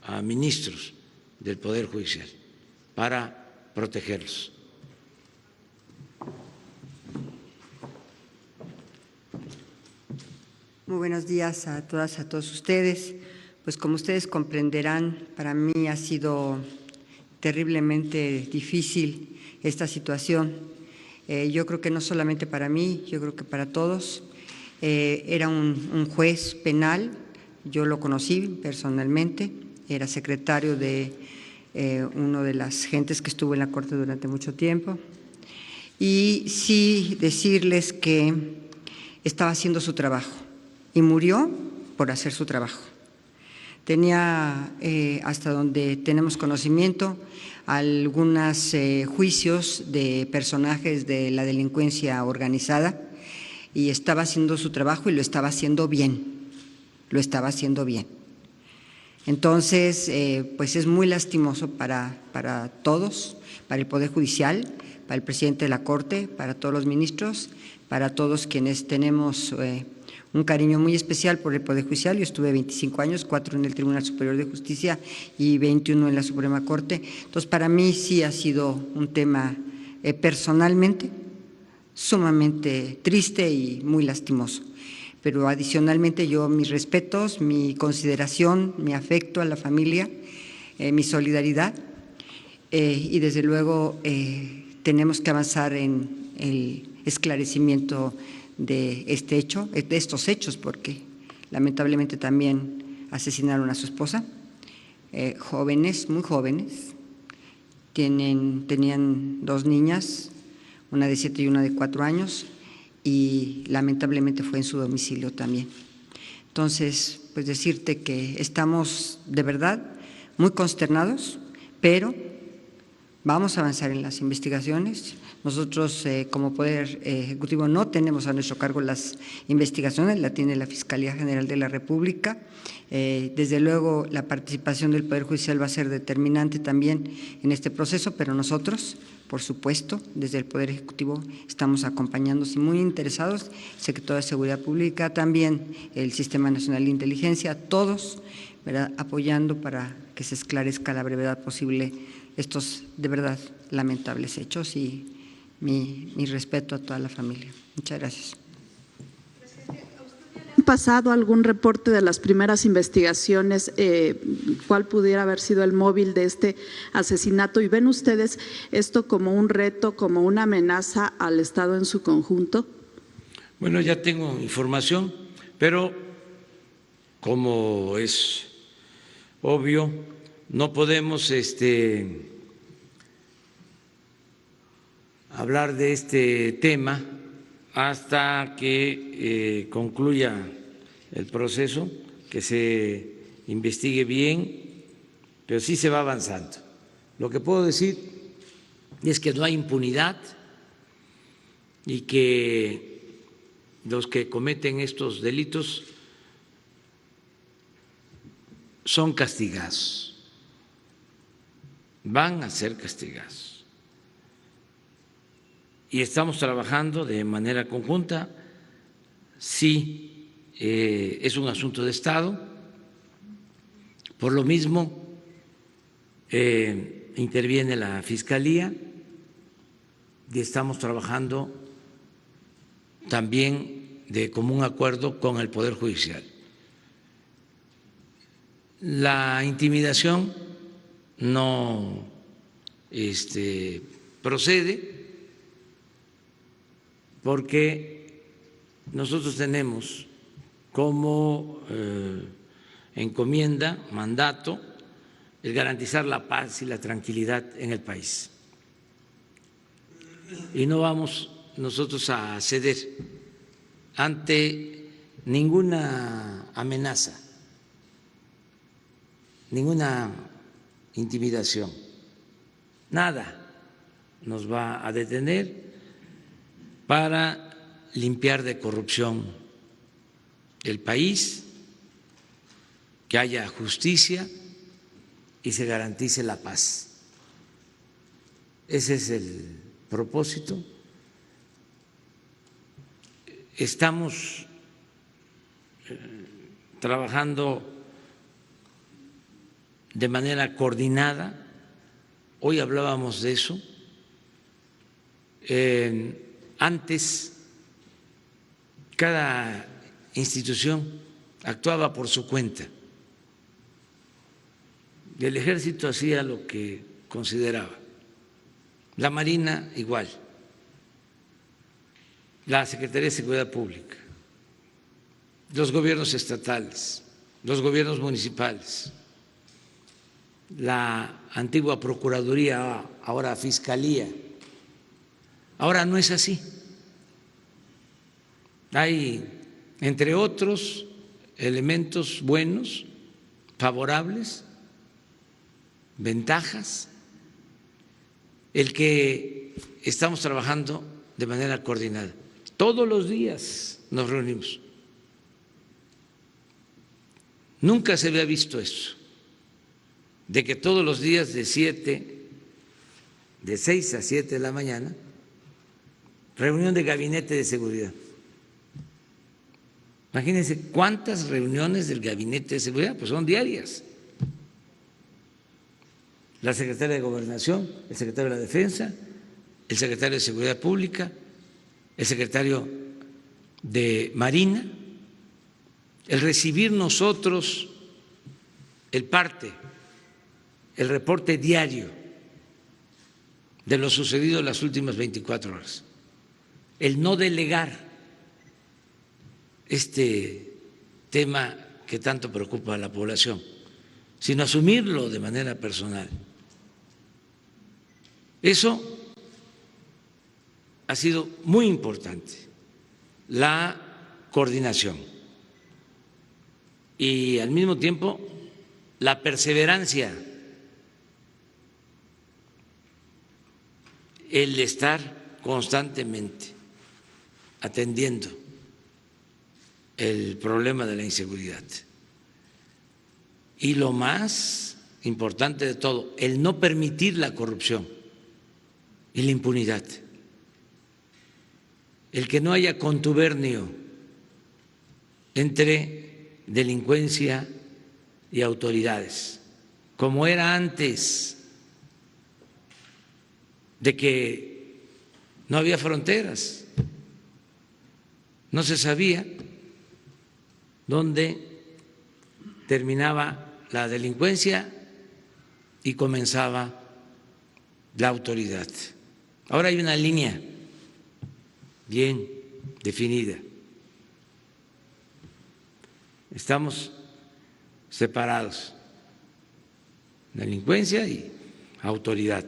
a ministros del Poder Judicial, para protegerlos. Muy buenos días a todas, a todos ustedes. Pues como ustedes comprenderán, para mí ha sido terriblemente difícil esta situación. Yo creo que no solamente para mí, yo creo que para todos. Era un juez penal, yo lo conocí personalmente, era secretario de uno de las gentes que estuvo en la Corte durante mucho tiempo. Y sí decirles que estaba haciendo su trabajo y murió por hacer su trabajo. Tenía, hasta donde tenemos conocimiento, algunos juicios de personajes de la delincuencia organizada, y estaba haciendo su trabajo y lo estaba haciendo bien, Entonces, pues es muy lastimoso para todos, para el Poder Judicial, para el presidente de la Corte, para todos los ministros, para todos quienes tenemos un cariño muy especial por el Poder Judicial. Yo estuve 25 años, 4 en el Tribunal Superior de Justicia y 21 en la Suprema Corte. Entonces, para mí sí ha sido un tema personalmente sumamente triste y muy lastimoso. Pero adicionalmente yo mis respetos, mi consideración, mi afecto a la familia, mi solidaridad, y desde luego tenemos que avanzar en el esclarecimiento de este hecho, de estos hechos, porque lamentablemente también asesinaron a su esposa, jóvenes, muy jóvenes, tenían 2 niñas, una de 7 y una de 4 años, y lamentablemente fue en su domicilio también. Entonces, pues decirte que estamos de verdad muy consternados, pero vamos a avanzar en las investigaciones. Nosotros, como Poder Ejecutivo, no tenemos a nuestro cargo las investigaciones, la tiene la Fiscalía General de la República. Desde luego, la participación del Poder Judicial va a ser determinante también en este proceso, pero nosotros, por supuesto, desde el Poder Ejecutivo estamos acompañándonos y muy interesados, el Secretario de Seguridad Pública, también el Sistema Nacional de Inteligencia, todos, ¿verdad?, apoyando para que se esclarezca a la brevedad posible estos de verdad lamentables hechos, y mi respeto a toda la familia. Muchas gracias. ¿Han pasado algún reporte de las primeras investigaciones? ¿Cuál pudiera haber sido el móvil de este asesinato? ¿Y ven ustedes esto como un reto, como una amenaza al Estado en su conjunto? Bueno, ya tengo información, pero como es obvio, no podemos hablar de este tema hasta que concluya el proceso, que se investigue bien pero sí se va avanzando. Lo que puedo decir es que no hay impunidad y que los que cometen estos delitos son castigados, van a ser castigados. Y estamos trabajando de manera conjunta. Sí, es un asunto de Estado. Por lo mismo, interviene la Fiscalía y estamos trabajando también de común acuerdo con el Poder Judicial. La intimidación no procede porque nosotros tenemos como encomienda, mandato, el garantizar la paz y la tranquilidad en el país. Y no vamos nosotros a ceder ante ninguna amenaza, ninguna intimidación. Nada nos va a detener para limpiar de corrupción el país, que haya justicia y se garantice la paz. Ese es el propósito. Estamos trabajando de manera coordinada. Hoy hablábamos de eso. Antes, cada institución actuaba por su cuenta. El Ejército hacía lo que consideraba, la Marina igual, la Secretaría de Seguridad Pública, los gobiernos estatales, los gobiernos municipales, la antigua Procuraduría, ahora Fiscalía. Ahora no es así. Hay, entre otros, elementos buenos, favorables, ventajas, el que estamos trabajando de manera coordinada. Todos los días nos reunimos. Nunca se había visto eso, de que todos los días de 6 a 7 de la mañana, reunión de gabinete de seguridad. Imagínense cuántas reuniones del gabinete de seguridad, pues son diarias. La secretaria de Gobernación, el secretario de la Defensa, el secretario de Seguridad Pública, el secretario de Marina, el recibir nosotros el parte, el reporte diario de lo sucedido en las últimas 24 horas, el no delegar este tema que tanto preocupa a la población, sino asumirlo de manera personal. Eso ha sido muy importante, la coordinación y al mismo tiempo la perseverancia, el estar constantemente atendiendo el problema de la inseguridad. Y lo más importante de todo, el no permitir la corrupción y la impunidad, el que no haya contubernio entre delincuencia y autoridades, como era antes, de que no había fronteras, no se sabía dónde terminaba la delincuencia y comenzaba la autoridad. Ahora hay una línea bien definida. Estamos separados, delincuencia y autoridad.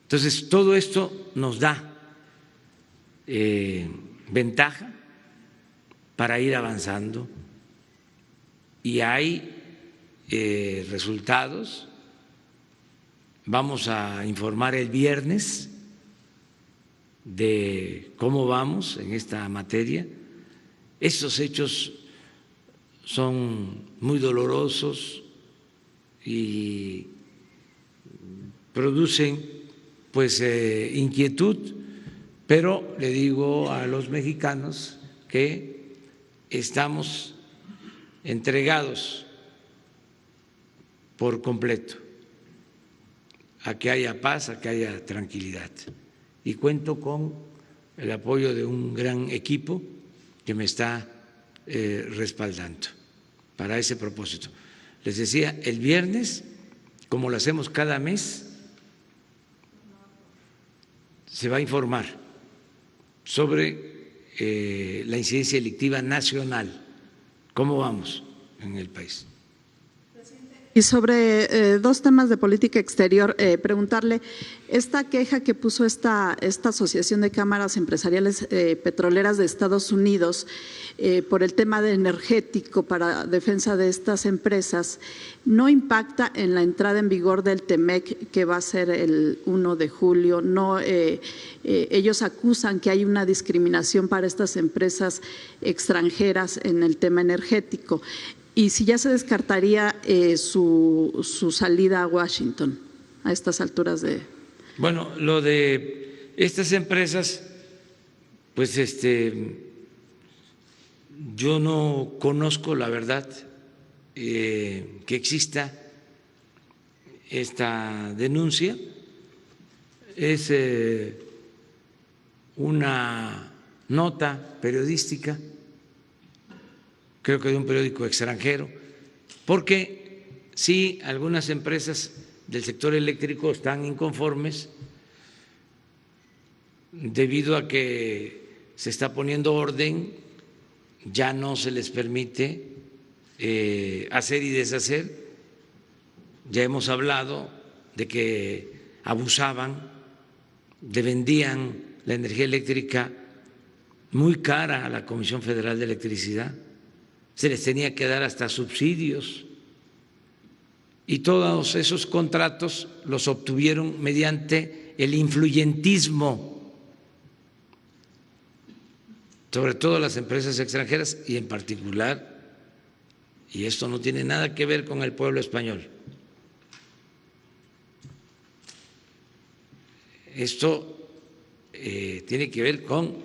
Entonces, todo esto nos da ventaja para ir avanzando y hay resultados. Vamos a informar el viernes de cómo vamos en esta materia. Estos hechos son muy dolorosos y producen pues inquietud, pero le digo a los mexicanos que estamos entregados por completo a que haya paz, a que haya tranquilidad. Y cuento con el apoyo de un gran equipo que me está respaldando para ese propósito. Les decía, el viernes, como lo hacemos cada mes, se va a informar sobre la incidencia delictiva nacional, cómo vamos en el país. Y sobre dos temas de política exterior, preguntarle, esta queja que puso esta Asociación de Cámaras Empresariales Petroleras de Estados Unidos por el tema de energético para defensa de estas empresas, ¿no impacta en la entrada en vigor del TEMEC, que va a ser el 1 de julio? No, ellos acusan que hay una discriminación para estas empresas extranjeras en el tema energético. Y si ya se descartaría su salida a Washington a estas alturas de… Bueno, lo de estas empresas, pues yo no conozco la verdad que exista esta denuncia. Es una nota periodística, creo que de un periódico extranjero, porque sí, algunas empresas del sector eléctrico están inconformes debido a que se está poniendo orden, ya no se les permite hacer y deshacer. Ya hemos hablado de que abusaban, de vendían la energía eléctrica muy cara a la Comisión Federal de Electricidad. Se les tenía que dar hasta subsidios y todos esos contratos los obtuvieron mediante el influyentismo, sobre todo las empresas extranjeras y en particular, y esto no tiene nada que ver con el pueblo español, esto tiene que ver con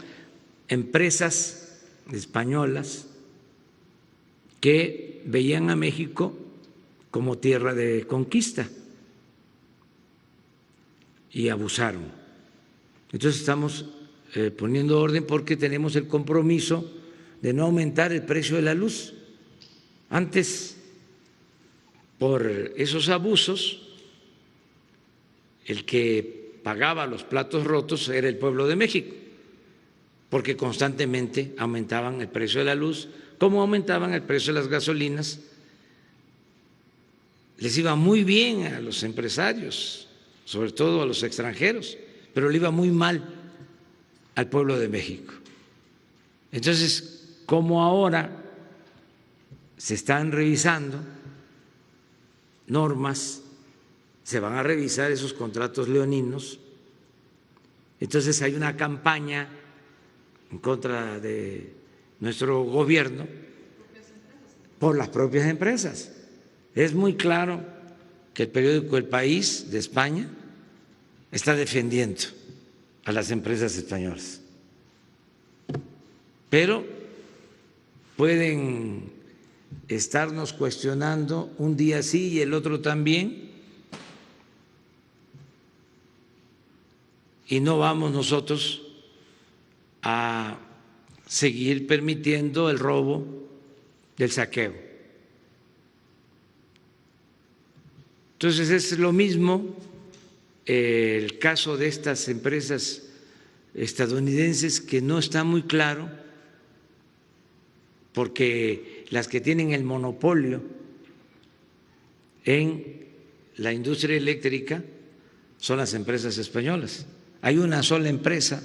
empresas españolas que veían a México como tierra de conquista y abusaron. Entonces estamos poniendo orden porque tenemos el compromiso de no aumentar el precio de la luz. Antes, por esos abusos, el que pagaba los platos rotos era el pueblo de México, porque constantemente aumentaban el precio de la luz, como aumentaban el precio de las gasolinas. Les iba muy bien a los empresarios, sobre todo a los extranjeros, pero le iba muy mal al pueblo de México. Entonces, como ahora se están revisando normas, se van a revisar esos contratos leoninos, entonces hay una campaña en contra de nuestro gobierno por las propias empresas. Es muy claro que el periódico El País de España está defendiendo a las empresas españolas, pero pueden estarnos cuestionando un día sí y el otro también, y no vamos nosotros a seguir permitiendo el robo, el saqueo. Entonces es lo mismo el caso de estas empresas estadounidenses, que no está muy claro, porque las que tienen el monopolio en la industria eléctrica son las empresas españolas. Hay una sola empresa,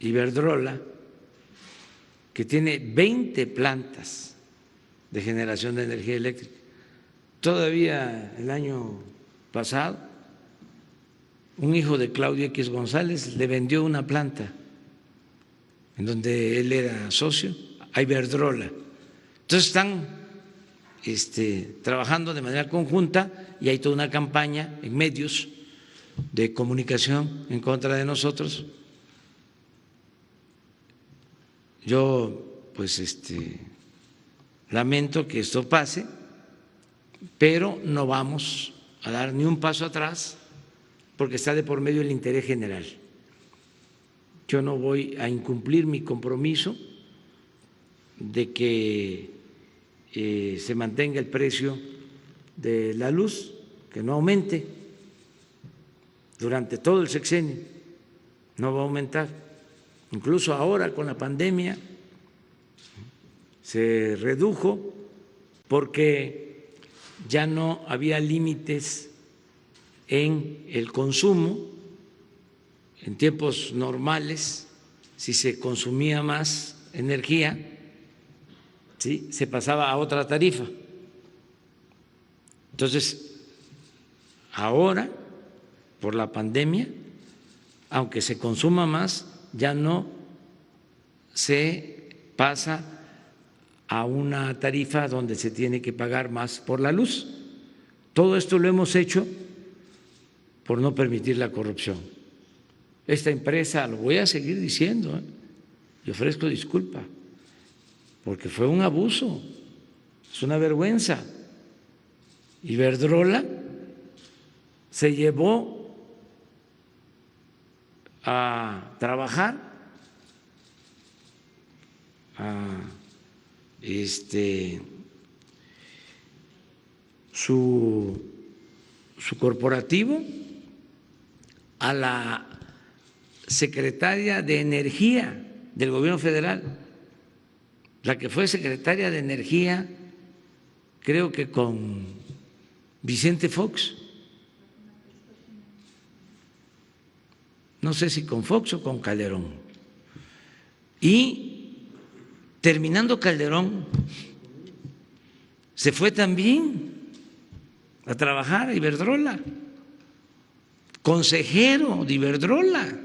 Iberdrola, que tiene 20 plantas de generación de energía eléctrica. Todavía el año pasado, un hijo de Claudio X González le vendió una planta en donde él era socio a Iberdrola. Entonces están trabajando de manera conjunta y hay toda una campaña en medios de comunicación en contra de nosotros. Yo pues lamento que esto pase, pero no vamos a dar ni un paso atrás porque está de por medio el interés general. Yo no voy a incumplir mi compromiso de que se mantenga el precio de la luz, que no aumente durante todo el sexenio, no va a aumentar. Incluso ahora con la pandemia se redujo porque ya no había límites en el consumo. En tiempos normales, si se consumía más energía, ¿sí?, se pasaba a otra tarifa. Entonces, ahora, por la pandemia, aunque se consuma más, ya no se pasa a una tarifa donde se tiene que pagar más por la luz. Todo esto lo hemos hecho por no permitir la corrupción. Esta empresa, lo voy a seguir diciendo, y ofrezco disculpa, porque fue un abuso, es una vergüenza. Iberdrola se llevó a trabajar a su corporativo a la secretaria de Energía del Gobierno Federal, la que fue secretaria de Energía, creo que con Vicente Fox, no sé si con Fox o con Calderón. Y terminando Calderón, se fue también a trabajar a Iberdrola, consejero de Iberdrola,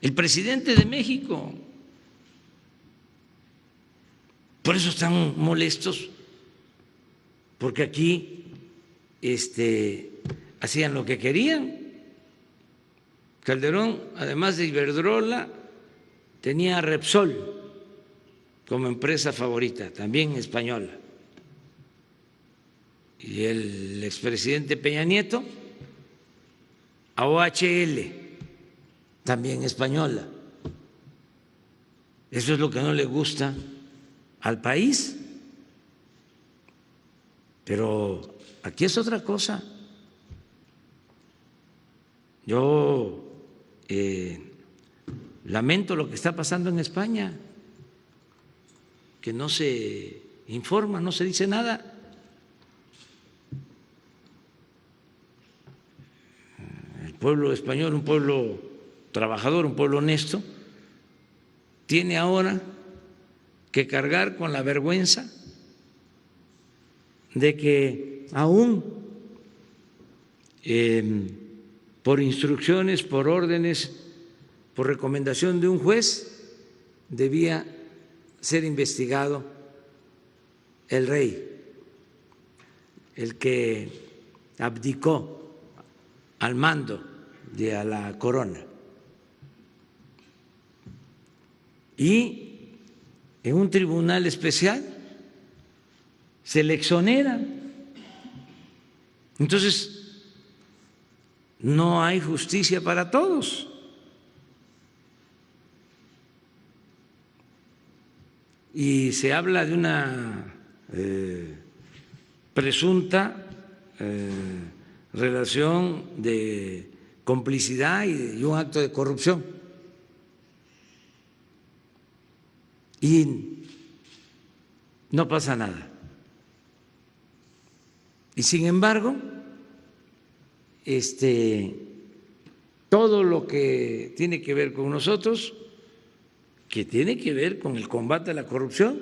el presidente de México. Por eso están molestos, porque aquí hacían lo que querían. Calderón, además de Iberdrola, tenía a Repsol como empresa favorita, también española. Y el expresidente Peña Nieto a OHL, también española. Eso es lo que no le gusta al país. Pero aquí es otra cosa. Yo lamento lo que está pasando en España, que no se informa, no se dice nada. El pueblo español, un pueblo trabajador, un pueblo honesto, tiene ahora que cargar con la vergüenza de que aún por instrucciones, por órdenes, por recomendación de un juez, debía ser investigado el rey, el que abdicó al mando de a la corona. Y en un tribunal especial se le exonera. Entonces, no hay justicia para todos. Y se habla de una presunta relación de complicidad y un acto de corrupción. Y no pasa nada. Y sin embargo, todo lo que tiene que ver con nosotros, que tiene que ver con el combate a la corrupción,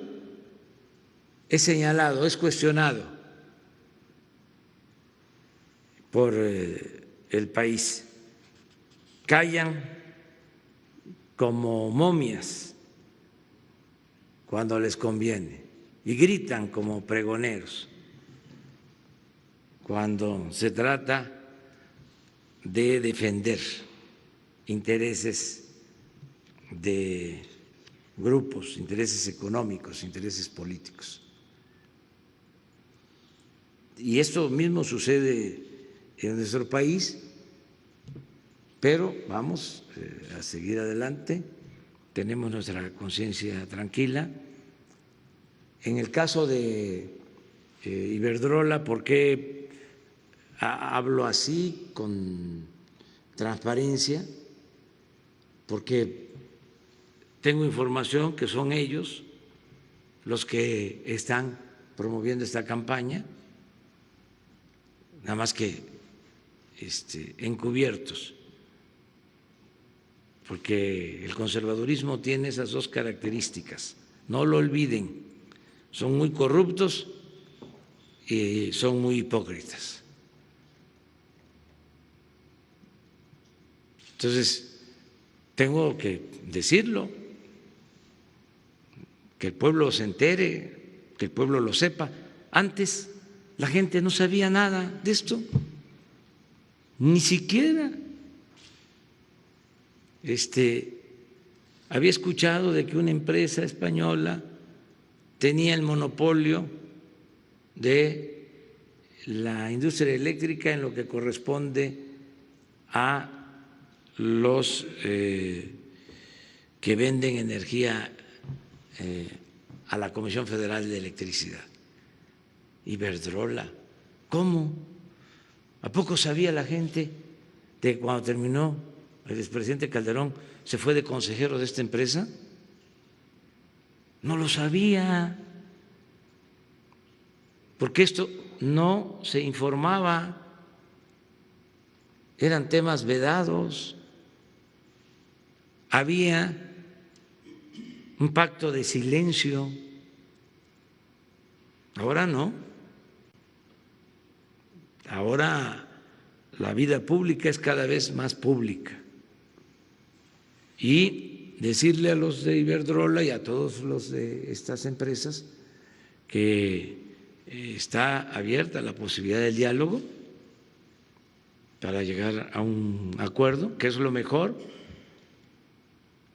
es señalado, es cuestionado por el país. Callan como momias cuando les conviene y gritan como pregoneros cuando se trata de defender intereses de grupos, intereses económicos, intereses políticos. Y esto mismo sucede en nuestro país, pero vamos a seguir adelante, tenemos nuestra conciencia tranquila. En el caso de Iberdrola, ¿por qué hablo así con transparencia? Porque tengo información que son ellos los que están promoviendo esta campaña, nada más que encubiertos, porque el conservadurismo tiene esas dos características, no lo olviden, son muy corruptos y son muy hipócritas. Entonces, tengo que decirlo, que el pueblo se entere, que el pueblo lo sepa. Antes la gente no sabía nada de esto, ni siquiera había escuchado de que una empresa española tenía el monopolio de la industria eléctrica en lo que corresponde a los que venden energía a la Comisión Federal de Electricidad. Iberdrola, ¿cómo? ¿A poco sabía la gente de que cuando terminó el expresidente Calderón se fue de consejero de esta empresa? No lo sabía, porque esto no se informaba, eran temas vedados, había un pacto de silencio, ahora no, ahora la vida pública es cada vez más pública. Y decirle a los de Iberdrola y a todos los de estas empresas que está abierta la posibilidad del diálogo para llegar a un acuerdo, que es lo mejor.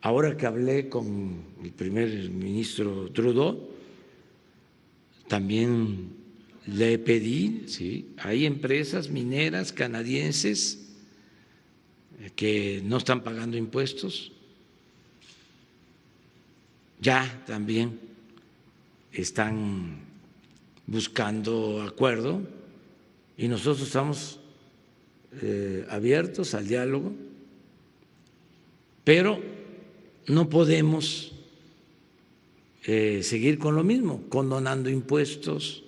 Ahora que hablé con el primer ministro Trudeau, también le pedí, ¿sí? Hay empresas mineras canadienses que no están pagando impuestos, ya también están buscando acuerdo y nosotros estamos abiertos al diálogo, pero no podemos seguir con lo mismo, condonando impuestos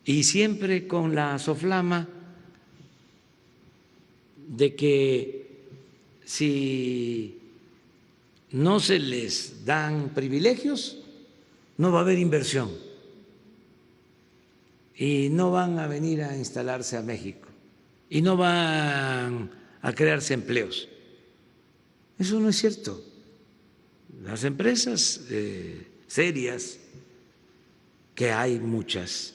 y siempre con la soflama de que si no se les dan privilegios, no va a haber inversión y no van a venir a instalarse a México y no van a crearse empleos. Eso no es cierto. Las empresas serias, que hay muchas,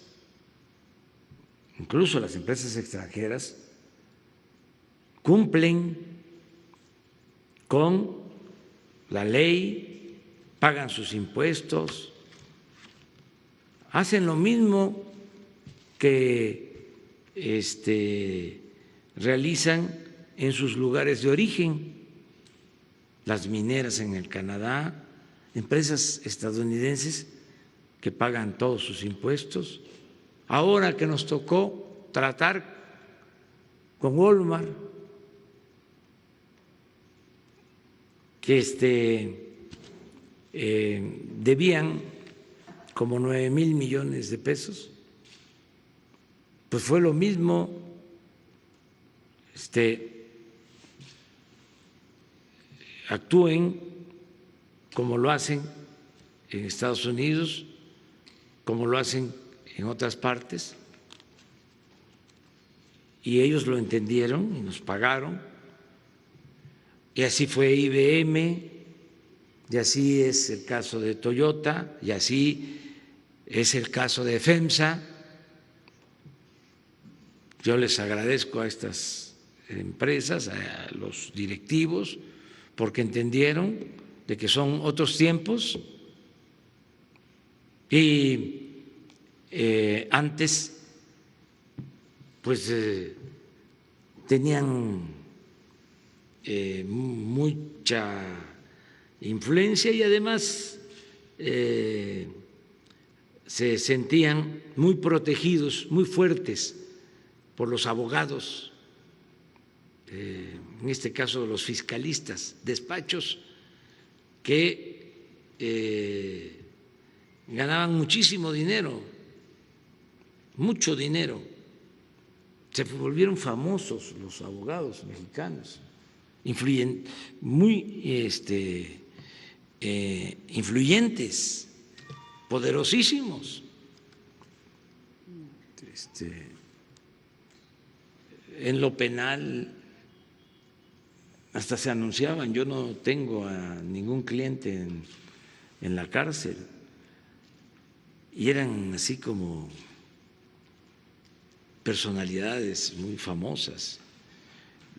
incluso las empresas extranjeras, cumplen con la ley, pagan sus impuestos, hacen lo mismo que realizan en sus lugares de origen, las mineras en el Canadá, empresas estadounidenses que pagan todos sus impuestos. Ahora que nos tocó tratar con Walmart, que debían como 9,000 millones de pesos, pues fue lo mismo. Actúen como lo hacen en Estados Unidos, como lo hacen en otras partes, y ellos lo entendieron y nos pagaron, y así fue IBM, y así es el caso de Toyota, y así es el caso de FEMSA. Yo les agradezco a estas empresas, a los directivos, porque entendieron de que son otros tiempos y antes pues tenían mucha influencia y además se sentían muy protegidos, muy fuertes por los abogados, en este caso los fiscalistas, despachos que ganaban muchísimo dinero, mucho dinero. Se volvieron famosos los abogados mexicanos, muy influyentes, poderosísimos. En lo penal hasta se anunciaban, yo no tengo a ningún cliente en la cárcel, y eran así como personalidades muy famosas,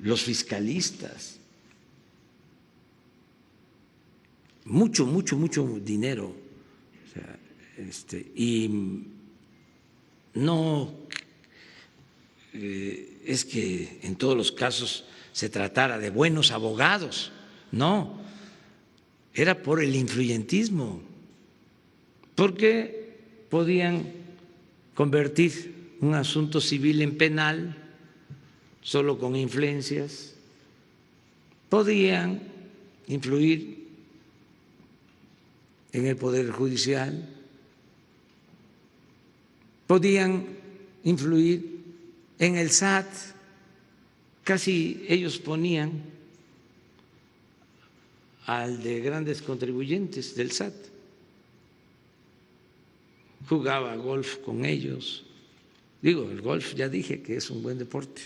los fiscalistas, mucho dinero, o sea, y no es que en todos los casos se tratara de buenos abogados, no, era por el influyentismo, porque podían convertir un asunto civil en penal solo con influencias, podían influir en el Poder Judicial, podían influir en el SAT, casi ellos ponían al de grandes contribuyentes del SAT, jugaba golf con ellos. Digo, el golf ya dije que es un buen deporte.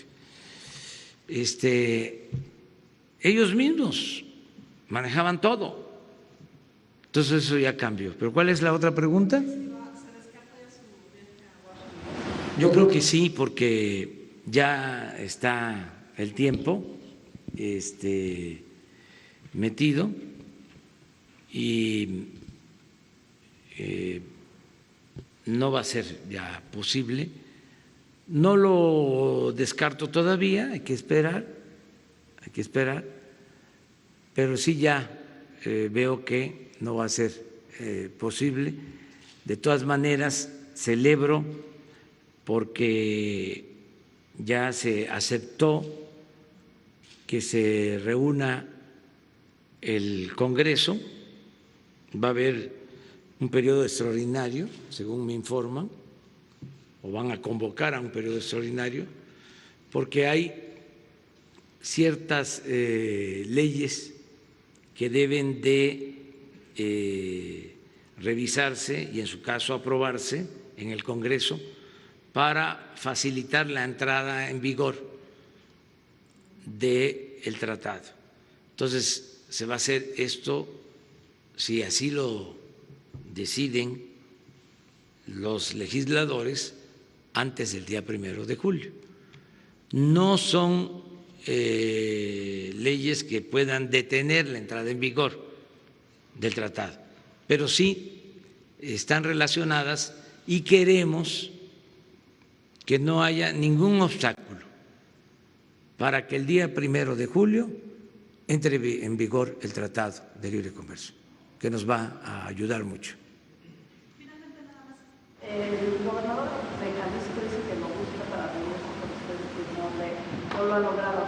Ellos mismos manejaban todo. Entonces eso ya cambió. ¿Pero cuál es la otra pregunta? Yo creo que sí, porque ya está el tiempo metido y no va a ser ya posible. No lo descarto todavía, hay que esperar, pero sí ya veo que no va a ser posible. De todas maneras, celebro porque ya se aceptó que se reúna el Congreso, va a haber un periodo extraordinario, según me informan, o van a convocar a un periodo extraordinario, porque hay ciertas leyes que deben de revisarse y en su caso aprobarse en el Congreso para facilitar la entrada en vigor del tratado. Entonces, se va a hacer esto, si así lo deciden los legisladores, antes del día 1 de julio. No son leyes que puedan detener la entrada en vigor del tratado, pero sí están relacionadas y queremos que no haya ningún obstáculo para que el día 1 de julio entre en vigor el Tratado de Libre Comercio, que nos va a ayudar mucho. El gobernador de Jalisco dice que lo busca para regreso, pero usted no lo ha logrado,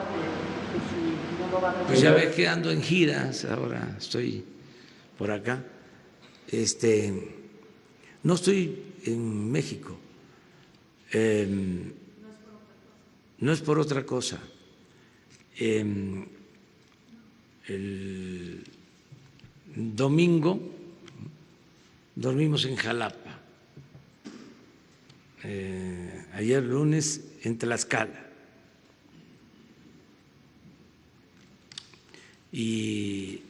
que si no lo va a regresar. Pues ya ve que ando en giras, ahora estoy por acá. No estoy en México. No es por otra cosa. El domingo dormimos en Jalapa ayer lunes en Tlaxcala. Y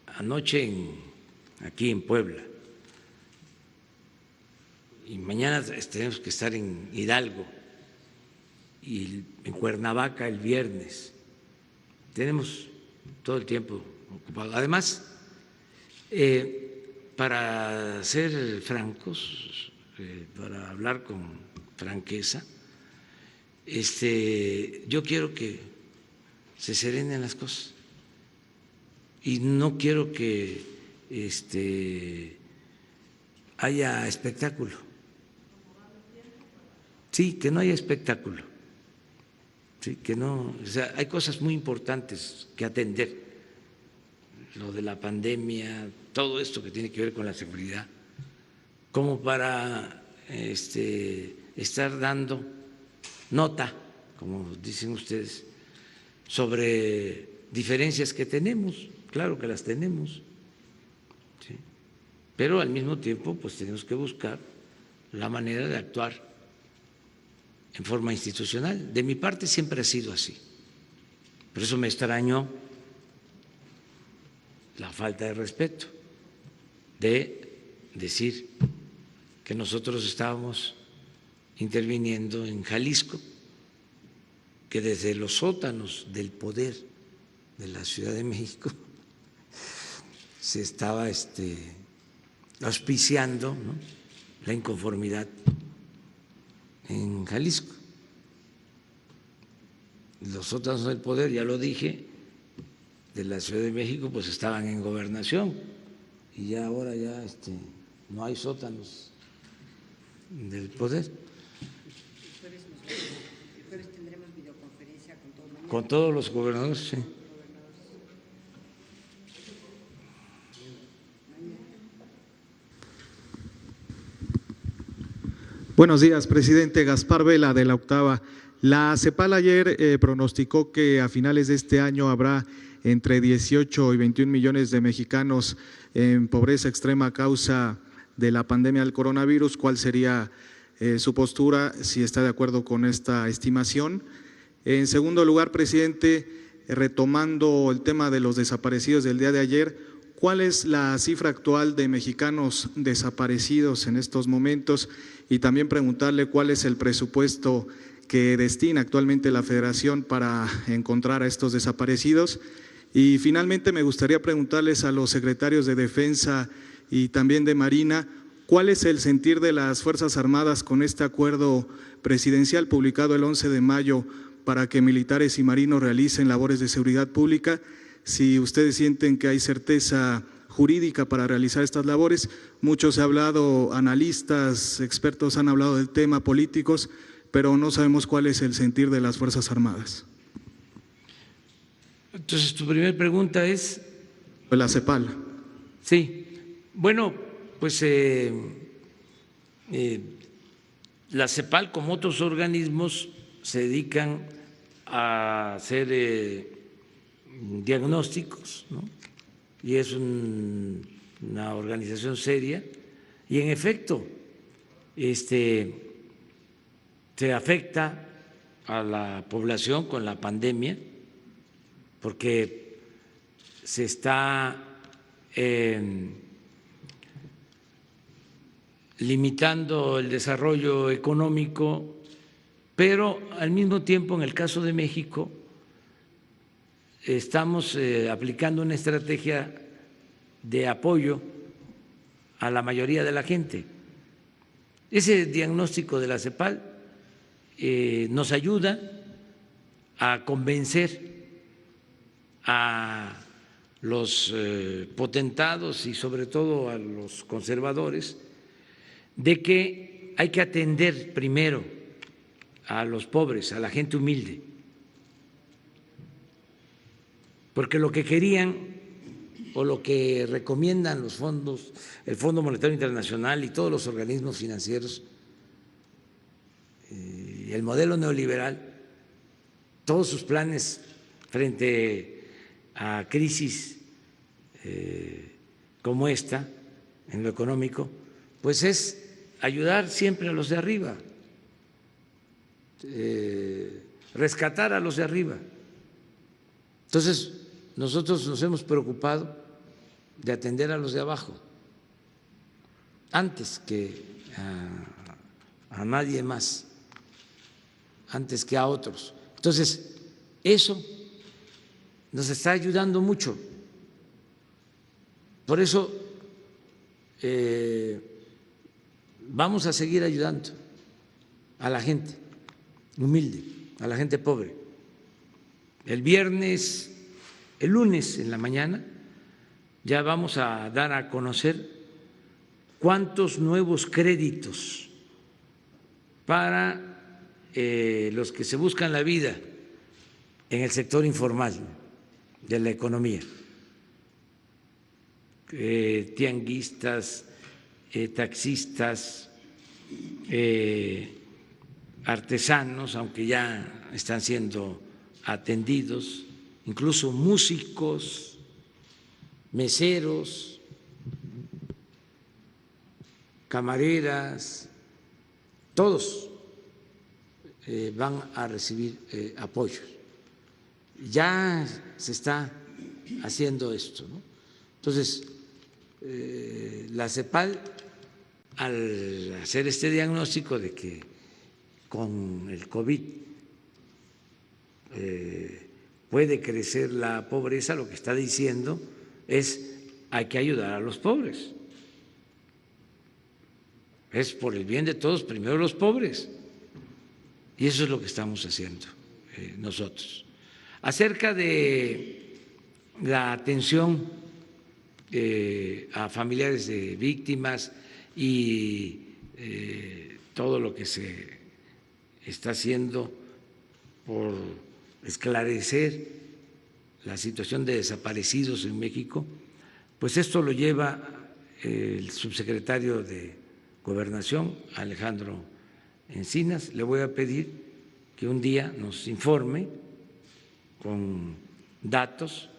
anoche aquí en Puebla. Y mañana tenemos que estar en Hidalgo y en Cuernavaca el viernes. Tenemos todo el tiempo ocupado. Además, para ser francos, para hablar con franqueza, yo quiero que se serenen las cosas y no quiero que haya espectáculo. Sí, que no haya espectáculo. Sí, que no, o sea, hay cosas muy importantes que atender. Lo de la pandemia, todo esto que tiene que ver con la seguridad, como para estar dando nota, como dicen ustedes, sobre diferencias que tenemos, claro que las tenemos, ¿sí? Pero al mismo tiempo pues tenemos que buscar la manera de actuar en forma institucional. De mi parte siempre ha sido así, por eso me extrañó la falta de respeto de decir que nosotros estábamos interviniendo en Jalisco, que desde los sótanos del poder de la Ciudad de México se estaba auspiciando, ¿no?, la inconformidad en Jalisco. Los sótanos del poder, ya lo dije, de la Ciudad de México, pues estaban en gobernación y ya ahora ya no hay sótanos del poder. Tendremos videoconferencia con todos mañana. Con todos los gobernadores, sí. Buenos días, presidente. Gaspar Vela, de la Octava. La CEPAL ayer pronosticó que a finales de este año habrá entre 18 y 21 millones de mexicanos en pobreza extrema a causa de la pandemia del coronavirus. ¿Cuál sería su postura, si está de acuerdo con esta estimación? En segundo lugar, presidente, retomando el tema de los desaparecidos del día de ayer, ¿cuál es la cifra actual de mexicanos desaparecidos en estos momentos? Y también preguntarle cuál es el presupuesto que destina actualmente la Federación para encontrar a estos desaparecidos. Y finalmente me gustaría preguntarles a los secretarios de Defensa y también de Marina, ¿cuál es el sentir de las Fuerzas Armadas con este acuerdo presidencial publicado el 11 de mayo para que militares y marinos realicen labores de seguridad pública? Si ustedes sienten que hay certeza jurídica para realizar estas labores, muchos han hablado, analistas, expertos han hablado del tema, políticos, pero no sabemos cuál es el sentir de las Fuerzas Armadas. Entonces, tu primera pregunta es… La CEPAL. Sí, bueno, pues la CEPAL, como otros organismos, se dedican a hacer diagnósticos, ¿no? Y es una organización seria y en efecto se afecta a la población con la pandemia porque se está limitando el desarrollo económico, pero al mismo tiempo, en el caso de México, estamos aplicando una estrategia de apoyo a la mayoría de la gente. Ese diagnóstico de la CEPAL nos ayuda a convencer a los potentados y sobre todo a los conservadores de que hay que atender primero a los pobres, a la gente humilde, porque lo que querían o lo que recomiendan los fondos, el Fondo Monetario Internacional y todos los organismos financieros, el modelo neoliberal, todos sus planes frente a crisis como esta en lo económico, pues es ayudar siempre a los de arriba, rescatar a los de arriba. Entonces, nosotros nos hemos preocupado de atender a los de abajo antes que a nadie más, antes que a otros. Entonces, eso nos está ayudando mucho. Por eso vamos a seguir ayudando a la gente humilde, a la gente pobre. El lunes en la mañana ya vamos a dar a conocer cuántos nuevos créditos para los que se buscan la vida en el sector informal de la economía, tianguistas, taxistas, artesanos, aunque ya están siendo atendidos, incluso músicos, meseros, camareras, todos van a recibir apoyos. Ya se está haciendo esto, ¿no? Entonces, la CEPAL, al hacer este diagnóstico de que con el COVID puede crecer la pobreza, lo que está diciendo es hay que ayudar a los pobres. Es por el bien de todos, primero los pobres. Y eso es lo que estamos haciendo nosotros. Acerca de la atención a familiares de víctimas y todo lo que se está haciendo por esclarecer la situación de desaparecidos en México, pues esto lo lleva el subsecretario de Gobernación, Alejandro Encinas. Le voy a pedir que un día nos informe con datos,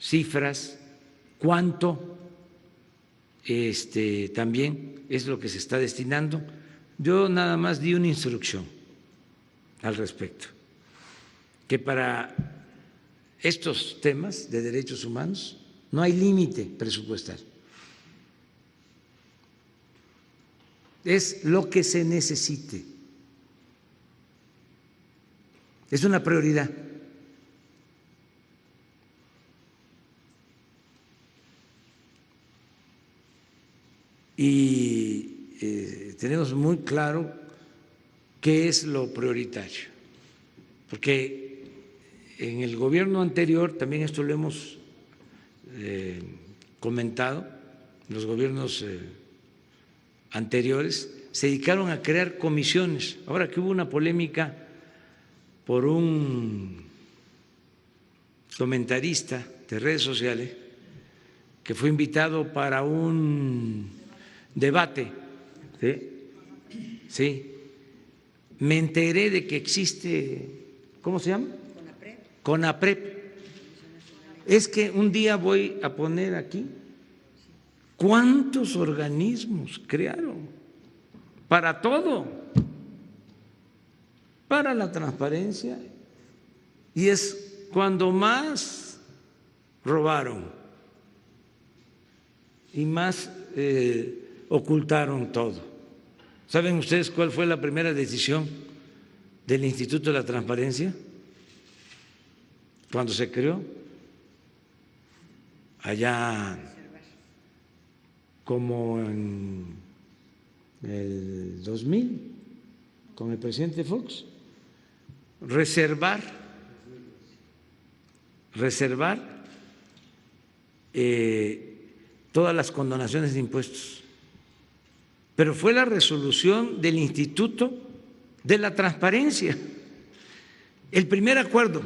cifras, cuánto también es lo que se está destinando. Yo nada más di una instrucción al respecto, que para estos temas de derechos humanos no hay límite presupuestal. Es lo que se necesite. Es una prioridad. Y tenemos muy claro qué es lo prioritario, porque en el gobierno anterior, también esto lo hemos comentado, los gobiernos anteriores se dedicaron a crear comisiones. Ahora que hubo una polémica por un comentarista de redes sociales que fue invitado para un debate, ¿sí? Me enteré de que existe, ¿cómo se llama? CONAPREP. Es que un día voy a poner aquí cuántos organismos crearon para todo, para la transparencia, y es cuando más robaron y más ocultaron todo. ¿Saben ustedes cuál fue la primera decisión del Instituto de la Transparencia cuando se creó? Allá como en el 2000, con el presidente Fox, reservar todas las condonaciones de impuestos. Pero fue la resolución del Instituto de la Transparencia, el primer acuerdo,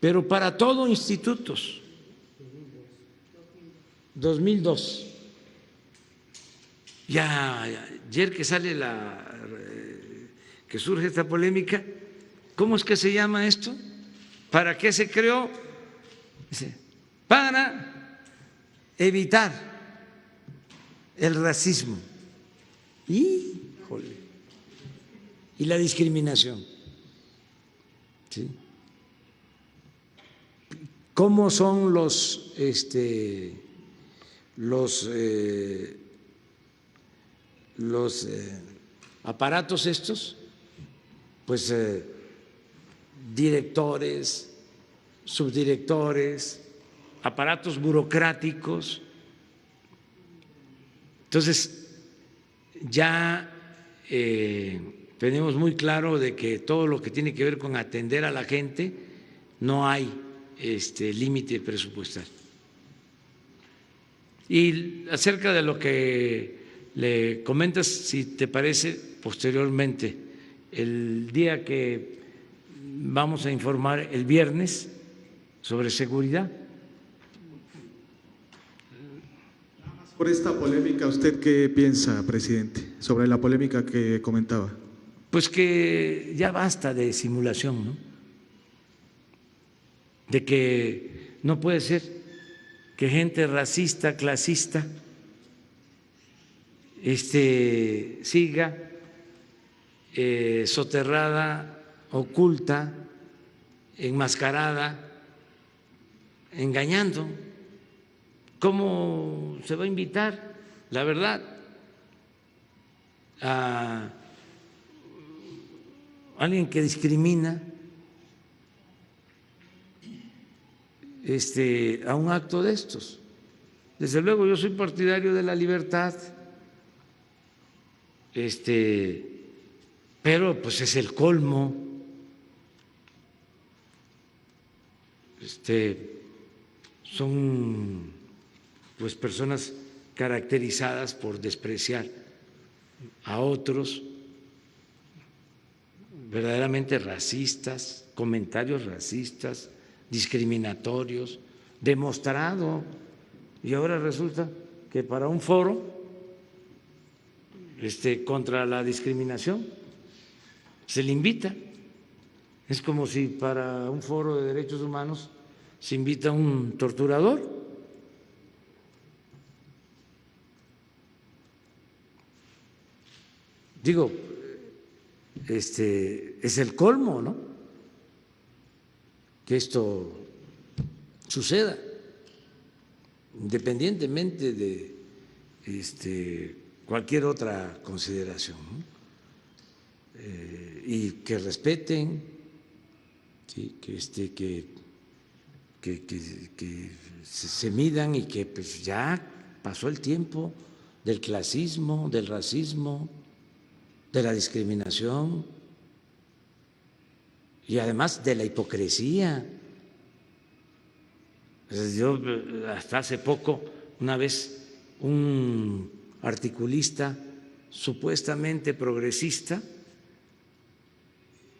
pero para todo institutos, 2002. Ya ayer que sale que surge esta polémica, ¿cómo es que se llama esto? ¿Para qué se creó? para evitar el racismo y la discriminación. ¿Sí? ¿Cómo son los aparatos estos? Pues directores, subdirectores, aparatos burocráticos. Entonces, ya tenemos muy claro de que todo lo que tiene que ver con atender a la gente, no hay límite presupuestal. Y acerca de lo que le comentas, si te parece, posteriormente, el día que vamos a informar el viernes sobre seguridad. Por esta polémica, ¿usted qué piensa, presidente, sobre la polémica que comentaba? Pues que ya basta de simulación, ¿no? De que no puede ser que gente racista, clasista, siga soterrada, oculta, enmascarada, engañando. ¿Cómo se va a invitar, la verdad, a alguien que discrimina a un acto de estos? Desde luego yo soy partidario de la libertad, pero pues es el colmo, son pues personas caracterizadas por despreciar a otros, verdaderamente racistas, comentarios racistas, discriminatorios, demostrado, y ahora resulta que para un foro contra la discriminación se le invita. Es como si para un foro de derechos humanos se invita a un torturador. Digo, es el colmo, ¿no?, que esto suceda, independientemente de cualquier otra consideración, ¿no? Y que respeten, ¿sí?, que se midan, y que pues ya pasó el tiempo del clasismo, del racismo, de la discriminación y además de la hipocresía. Yo hasta hace poco, una vez, un articulista supuestamente progresista,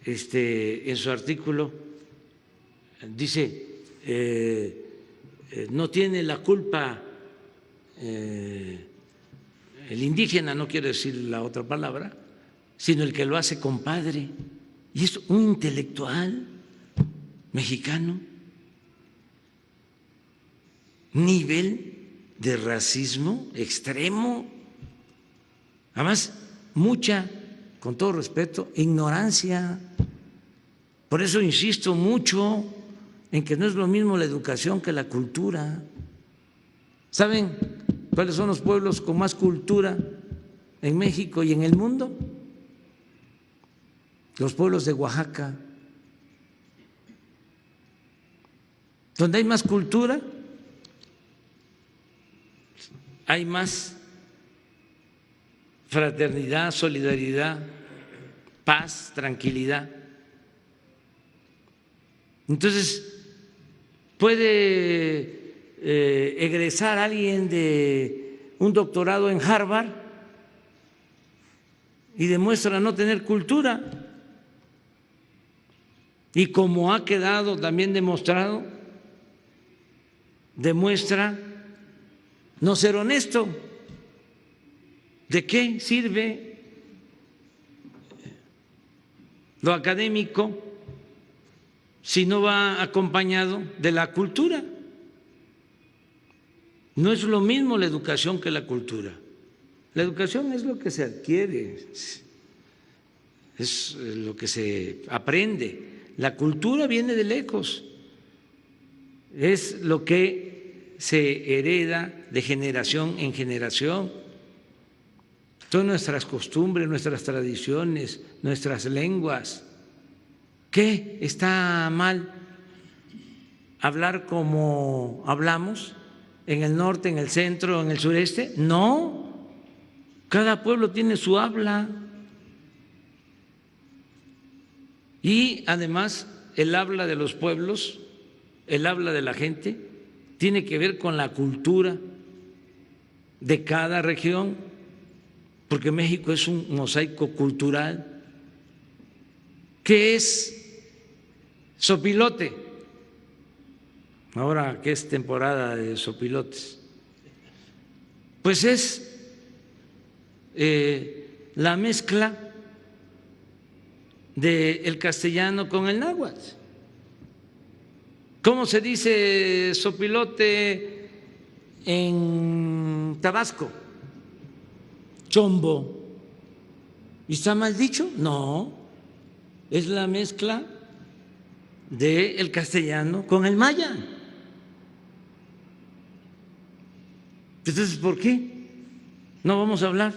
en su artículo dice, no tiene la culpa el indígena, no quiero decir la otra palabra, sino el que lo hace compadre. Y es un intelectual mexicano. Nivel de racismo extremo. Además, mucha, con todo respeto, ignorancia. Por eso insisto mucho en que no es lo mismo la educación que la cultura. ¿Saben cuáles son los pueblos con más cultura en México y en el mundo? Los pueblos de Oaxaca. Donde hay más cultura, hay más fraternidad, solidaridad, paz, tranquilidad. Entonces, puede egresar alguien de un doctorado en Harvard y demuestra no tener cultura. Y como ha quedado también demostrado, demuestra no ser honesto. ¿De qué sirve lo académico si no va acompañado de la cultura? No es lo mismo la educación que la cultura. La educación es lo que se adquiere, es lo que se aprende. La cultura viene de lejos, es lo que se hereda de generación en generación. Todas nuestras costumbres, nuestras tradiciones, nuestras lenguas. ¿Qué está mal? ¿Hablar como hablamos en el norte, en el centro, en el sureste? No, cada pueblo tiene su habla. Y además el habla de los pueblos, el habla de la gente, tiene que ver con la cultura de cada región, porque México es un mosaico cultural. ¿Qué es sopilote? Ahora que es temporada de sopilotes, pues es la mezcla del castellano con el náhuatl. ¿Cómo se dice sopilote en Tabasco? Chombo. ¿Y está mal dicho? No, es la mezcla del castellano con el maya. Entonces, ¿por qué no vamos a hablar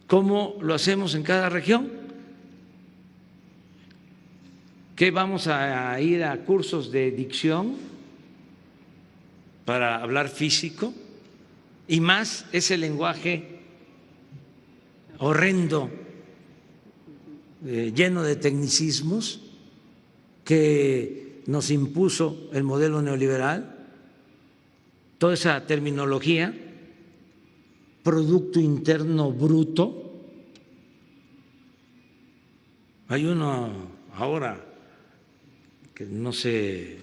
como lo hacemos en cada región? ¿Qué vamos a ir a cursos de dicción para hablar físico? Y más ese lenguaje horrendo, lleno de tecnicismos que nos impuso el modelo neoliberal, toda esa terminología, Producto Interno Bruto. Hay uno ahora que no sé,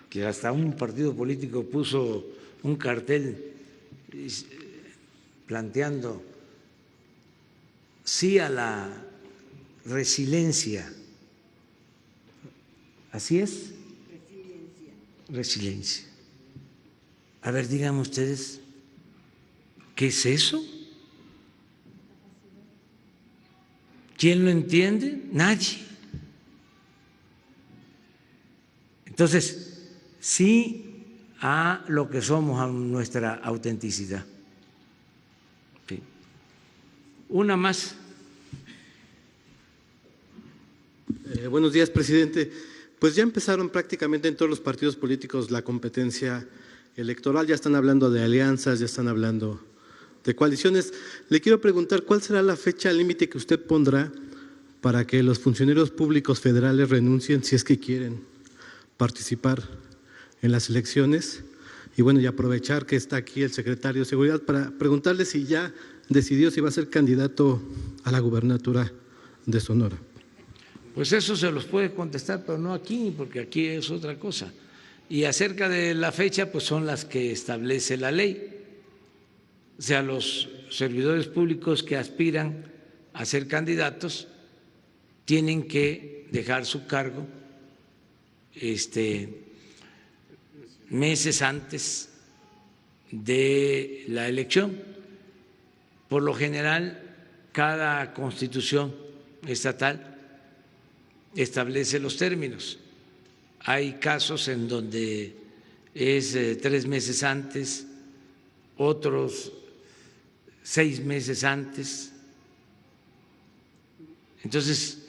que hasta un partido político puso un cartel planteando sí a la resiliencia. ¿Así es? Resiliencia. A ver, díganme ustedes, ¿qué es eso? ¿Quién lo entiende? Nadie. Entonces, sí a lo que somos, a nuestra autenticidad. Sí. Una más. Buenos días, presidente. Pues ya empezaron prácticamente en todos los partidos políticos la competencia electoral, ya están hablando de alianzas, ya están hablando de coaliciones. Le quiero preguntar, ¿cuál será la fecha límite que usted pondrá para que los funcionarios públicos federales renuncien si es que quieren participar en las elecciones? Y bueno, y aprovechar que está aquí el secretario de Seguridad para preguntarle si ya decidió si va a ser candidato a la gubernatura de Sonora. Pues eso se los puede contestar, pero no aquí, porque aquí es otra cosa. Y acerca de la fecha, pues son las que establece la ley. O sea, los servidores públicos que aspiran a ser candidatos tienen que dejar su cargo meses antes de la elección. Por lo general, cada constitución estatal establece los términos. Hay casos en donde es 3 meses antes, otros 6 meses antes. Entonces,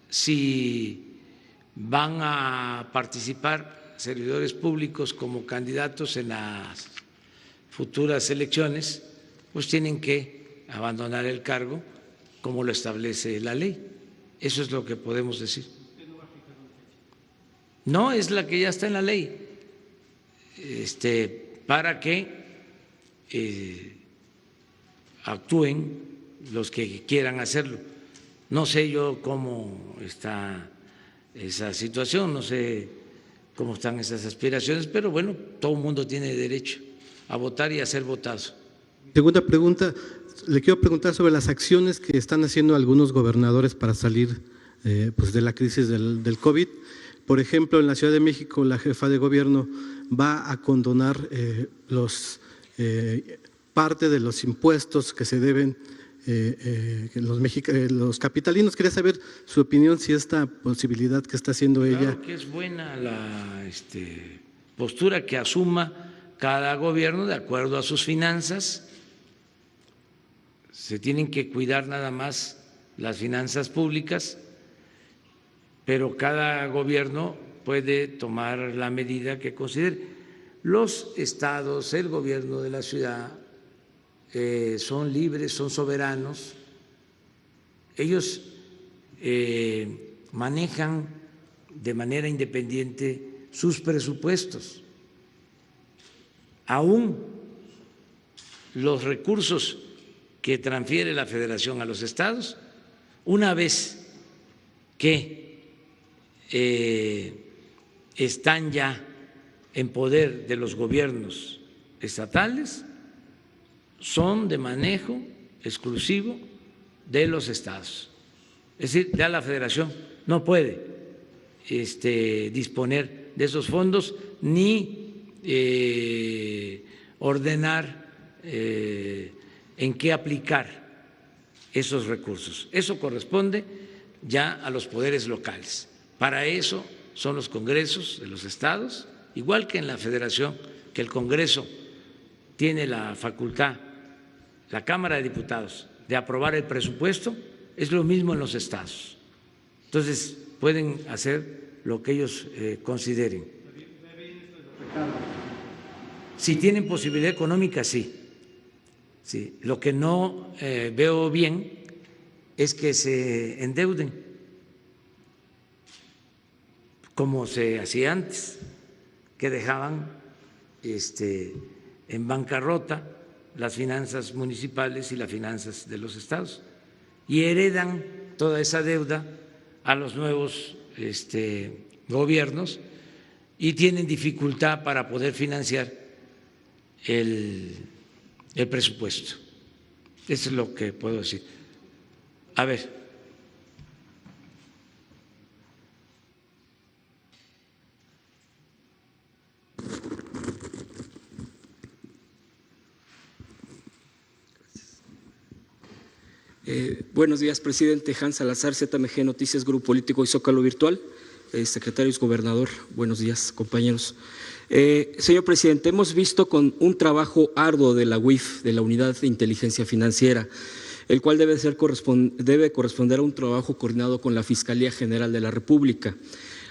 si van a participar servidores públicos como candidatos en las futuras elecciones, pues tienen que abandonar el cargo como lo establece la ley. Eso es lo que podemos decir. No, es la que ya está en la ley, para que actúen los que quieran hacerlo. No sé yo cómo está esa situación, no sé cómo están esas aspiraciones, pero bueno, todo el mundo tiene derecho a votar y a ser votado. Segunda pregunta, le quiero preguntar sobre las acciones que están haciendo algunos gobernadores para salir pues de la crisis del COVID. por ejemplo, en la Ciudad de México la jefa de gobierno va a condonar parte de los impuestos que se deben los capitalinos. Quería saber su opinión si esta posibilidad que está haciendo ella… Claro que es buena la postura que asuma cada gobierno de acuerdo a sus finanzas. Se tienen que cuidar nada más las finanzas públicas, pero cada gobierno puede tomar la medida que considere. Los estados, el gobierno de la ciudad son libres, son soberanos. Ellos manejan de manera independiente sus presupuestos. Aún los recursos que transfiere la Federación a los estados, una vez que están ya en poder de los gobiernos estatales, son de manejo exclusivo de los estados. Es decir, ya la Federación no puede disponer de esos fondos ni ordenar en qué aplicar esos recursos. Eso corresponde ya a los poderes locales. Para eso son los congresos de los estados, igual que en la Federación, que el Congreso tiene la facultad, la Cámara de Diputados, de aprobar el presupuesto, es lo mismo en los estados. Entonces, pueden hacer lo que ellos consideren. Si tienen posibilidad económica, sí. Sí. Lo que no veo bien es que se endeuden, como se hacía antes, que dejaban en bancarrota las finanzas municipales y las finanzas de los estados y heredan toda esa deuda a los nuevos gobiernos y tienen dificultad para poder financiar el presupuesto. Eso es lo que puedo decir. A ver. Buenos días, presidente. Hans Salazar, ZMG Noticias, Grupo Político y Zócalo Virtual. Secretarios, gobernador, buenos días, compañeros. Señor presidente, hemos visto con un trabajo arduo de la UIF, de la Unidad de Inteligencia Financiera, el cual debe corresponder a un trabajo coordinado con la Fiscalía General de la República.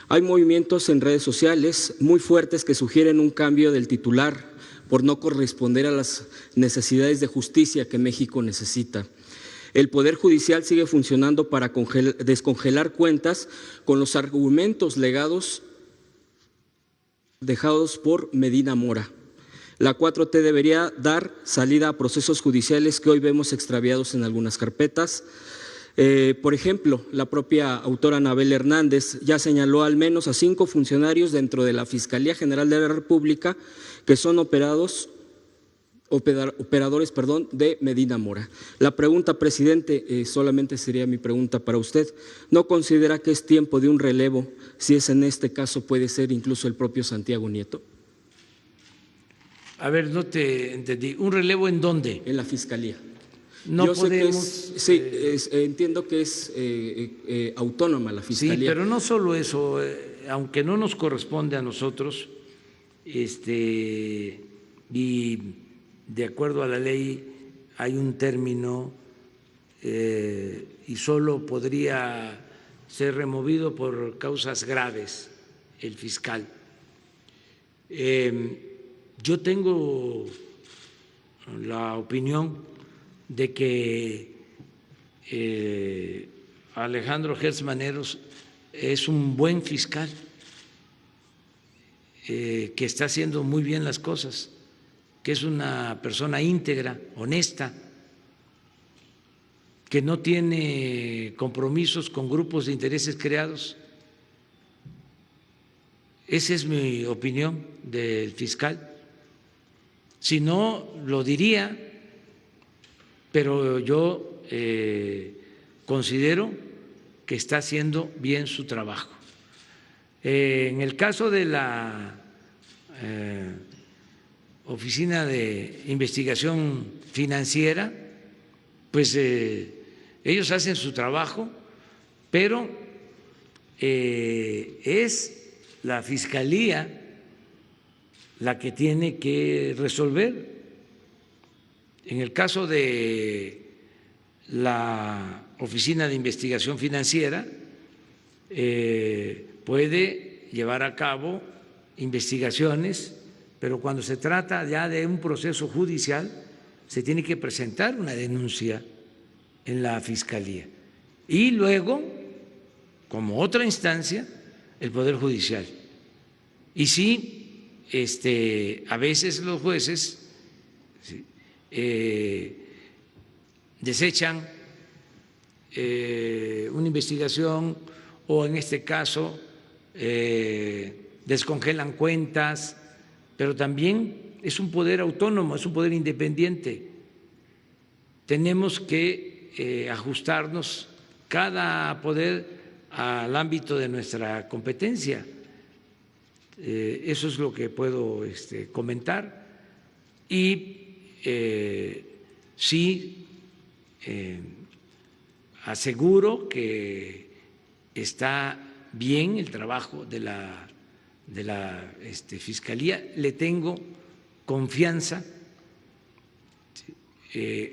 Hay movimientos en redes sociales muy fuertes que sugieren un cambio del titular por no corresponder a las necesidades de justicia que México necesita. El Poder Judicial sigue funcionando para descongelar cuentas con los argumentos dejados por Medina Mora. La 4T debería dar salida a procesos judiciales que hoy vemos extraviados en algunas carpetas. Por ejemplo, la propia autora Anabel Hernández ya señaló al menos a 5 funcionarios dentro de la Fiscalía General de la República que son operadores de Medina Mora. La pregunta, presidente, solamente sería mi pregunta para usted. ¿No considera que es tiempo de un relevo, si es en este caso puede ser incluso el propio Santiago Nieto? A ver, no te entendí. ¿Un relevo en dónde? En la Fiscalía. No Yo podemos… sé que entiendo que es autónoma la Fiscalía. Sí, pero no solo eso, aunque no nos corresponde a nosotros, y de acuerdo a la ley hay un término y solo podría ser removido por causas graves el fiscal. Yo tengo la opinión de que Alejandro Gertz Manero es un buen fiscal, que está haciendo muy bien las cosas, que es una persona íntegra, honesta, que no tiene compromisos con grupos de intereses creados. Esa es mi opinión del fiscal. Si no, lo diría, pero yo considero que está haciendo bien su trabajo. En el caso de la Oficina de Investigación Financiera, pues ellos hacen su trabajo, pero es la Fiscalía la que tiene que resolver. En el caso de la Oficina de Investigación Financiera, puede llevar a cabo investigaciones, pero cuando se trata ya de un proceso judicial, se tiene que presentar una denuncia en la Fiscalía. Y luego, como otra instancia, el Poder Judicial. Y sí, a veces los jueces desechan una investigación o en este caso descongelan cuentas, pero también es un poder autónomo, es un poder independiente. Tenemos que ajustarnos cada poder al ámbito de nuestra competencia. Eso es lo que puedo comentar. Y sí aseguro que está bien el trabajo de la Fiscalía. Le tengo confianza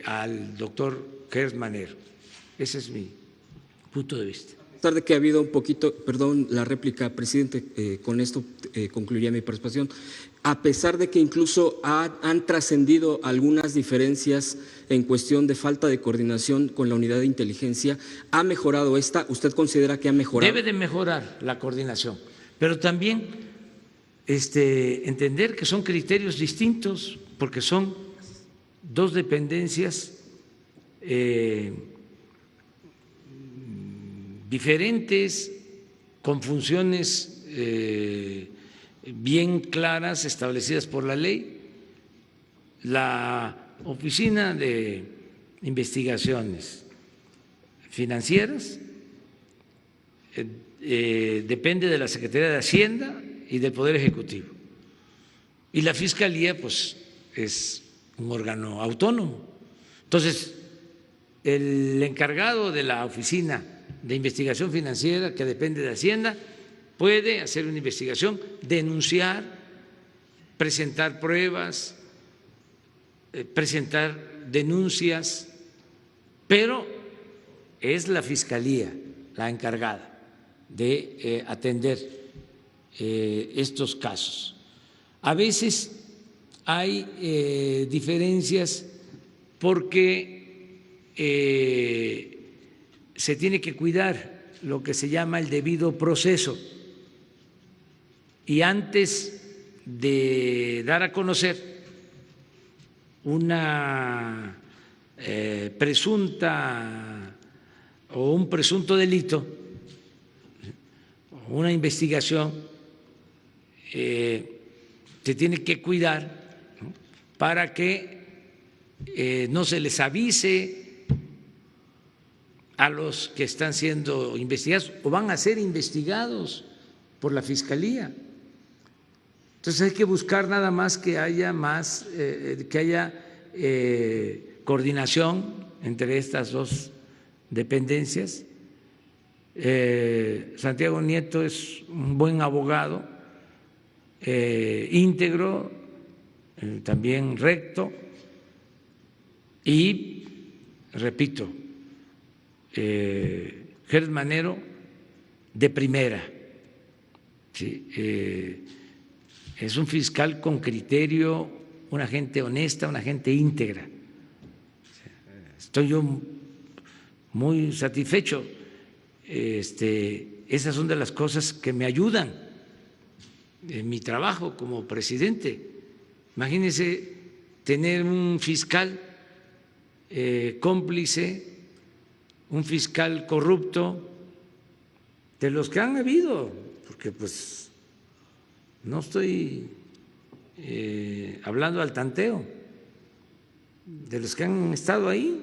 al doctor Gers Manero. Ese es mi punto de vista. A pesar de que ha habido un poquito, perdón, la réplica, presidente, con esto concluiría mi participación, a pesar de que incluso han trascendido algunas diferencias en cuestión de falta de coordinación con la unidad de inteligencia, ¿ha mejorado esta? ¿Usted considera que ha mejorado? Debe de mejorar la coordinación, pero también entender que son criterios distintos, porque son dos dependencias diferentes, con funciones bien claras establecidas por la ley. La Oficina de Investigaciones Financieras depende de la Secretaría de Hacienda y del Poder Ejecutivo, y la Fiscalía pues es un órgano autónomo. Entonces, el encargado de la Oficina de Investigación Financiera, que depende de Hacienda, puede hacer una investigación, denunciar, presentar pruebas, presentar denuncias, pero es la Fiscalía la encargada de atender estos casos. A veces hay diferencias porque se tiene que cuidar lo que se llama el debido proceso, y antes de dar a conocer una presunta o un presunto delito, una investigación, se tiene que cuidar, ¿no?, para que no se les avise a los que están siendo investigados o van a ser investigados por la Fiscalía. Entonces hay que buscar nada más que haya coordinación entre estas dos dependencias. Santiago Nieto es un buen abogado, íntegro, también recto, y repito, Gers Manero de primera, ¿sí? Es un fiscal con criterio, una gente honesta, una gente íntegra. Estoy yo muy satisfecho. Esas son de las cosas que me ayudan en mi trabajo como presidente. Imagínense tener un fiscal cómplice, un fiscal corrupto, de los que han habido, porque pues no estoy hablando al tanteo, de los que han estado ahí,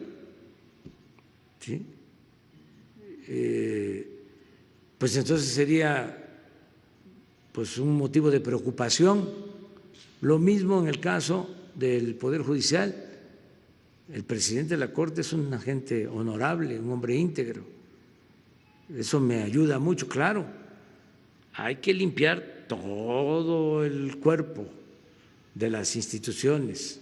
¿sí? Pues entonces sería pues un motivo de preocupación. Lo mismo en el caso del Poder Judicial. El presidente de la Corte es un agente honorable, un hombre íntegro. Eso me ayuda mucho, claro. Hay que limpiar todo el cuerpo de las instituciones,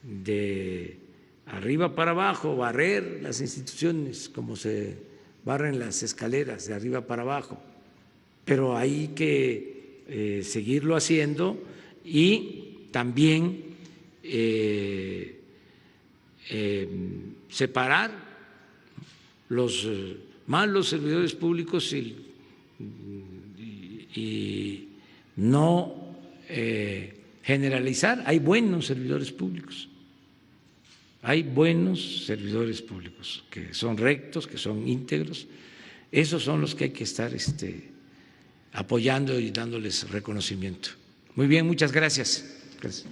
de arriba para abajo, barrer las instituciones como se barren las escaleras de arriba para abajo, pero hay que seguirlo haciendo y también separar los malos servidores públicos y no generalizar. Hay buenos servidores públicos. Hay buenos servidores públicos que son rectos, que son íntegros. Esos son los que hay que estar apoyando y dándoles reconocimiento. Muy bien, muchas gracias. Gracias.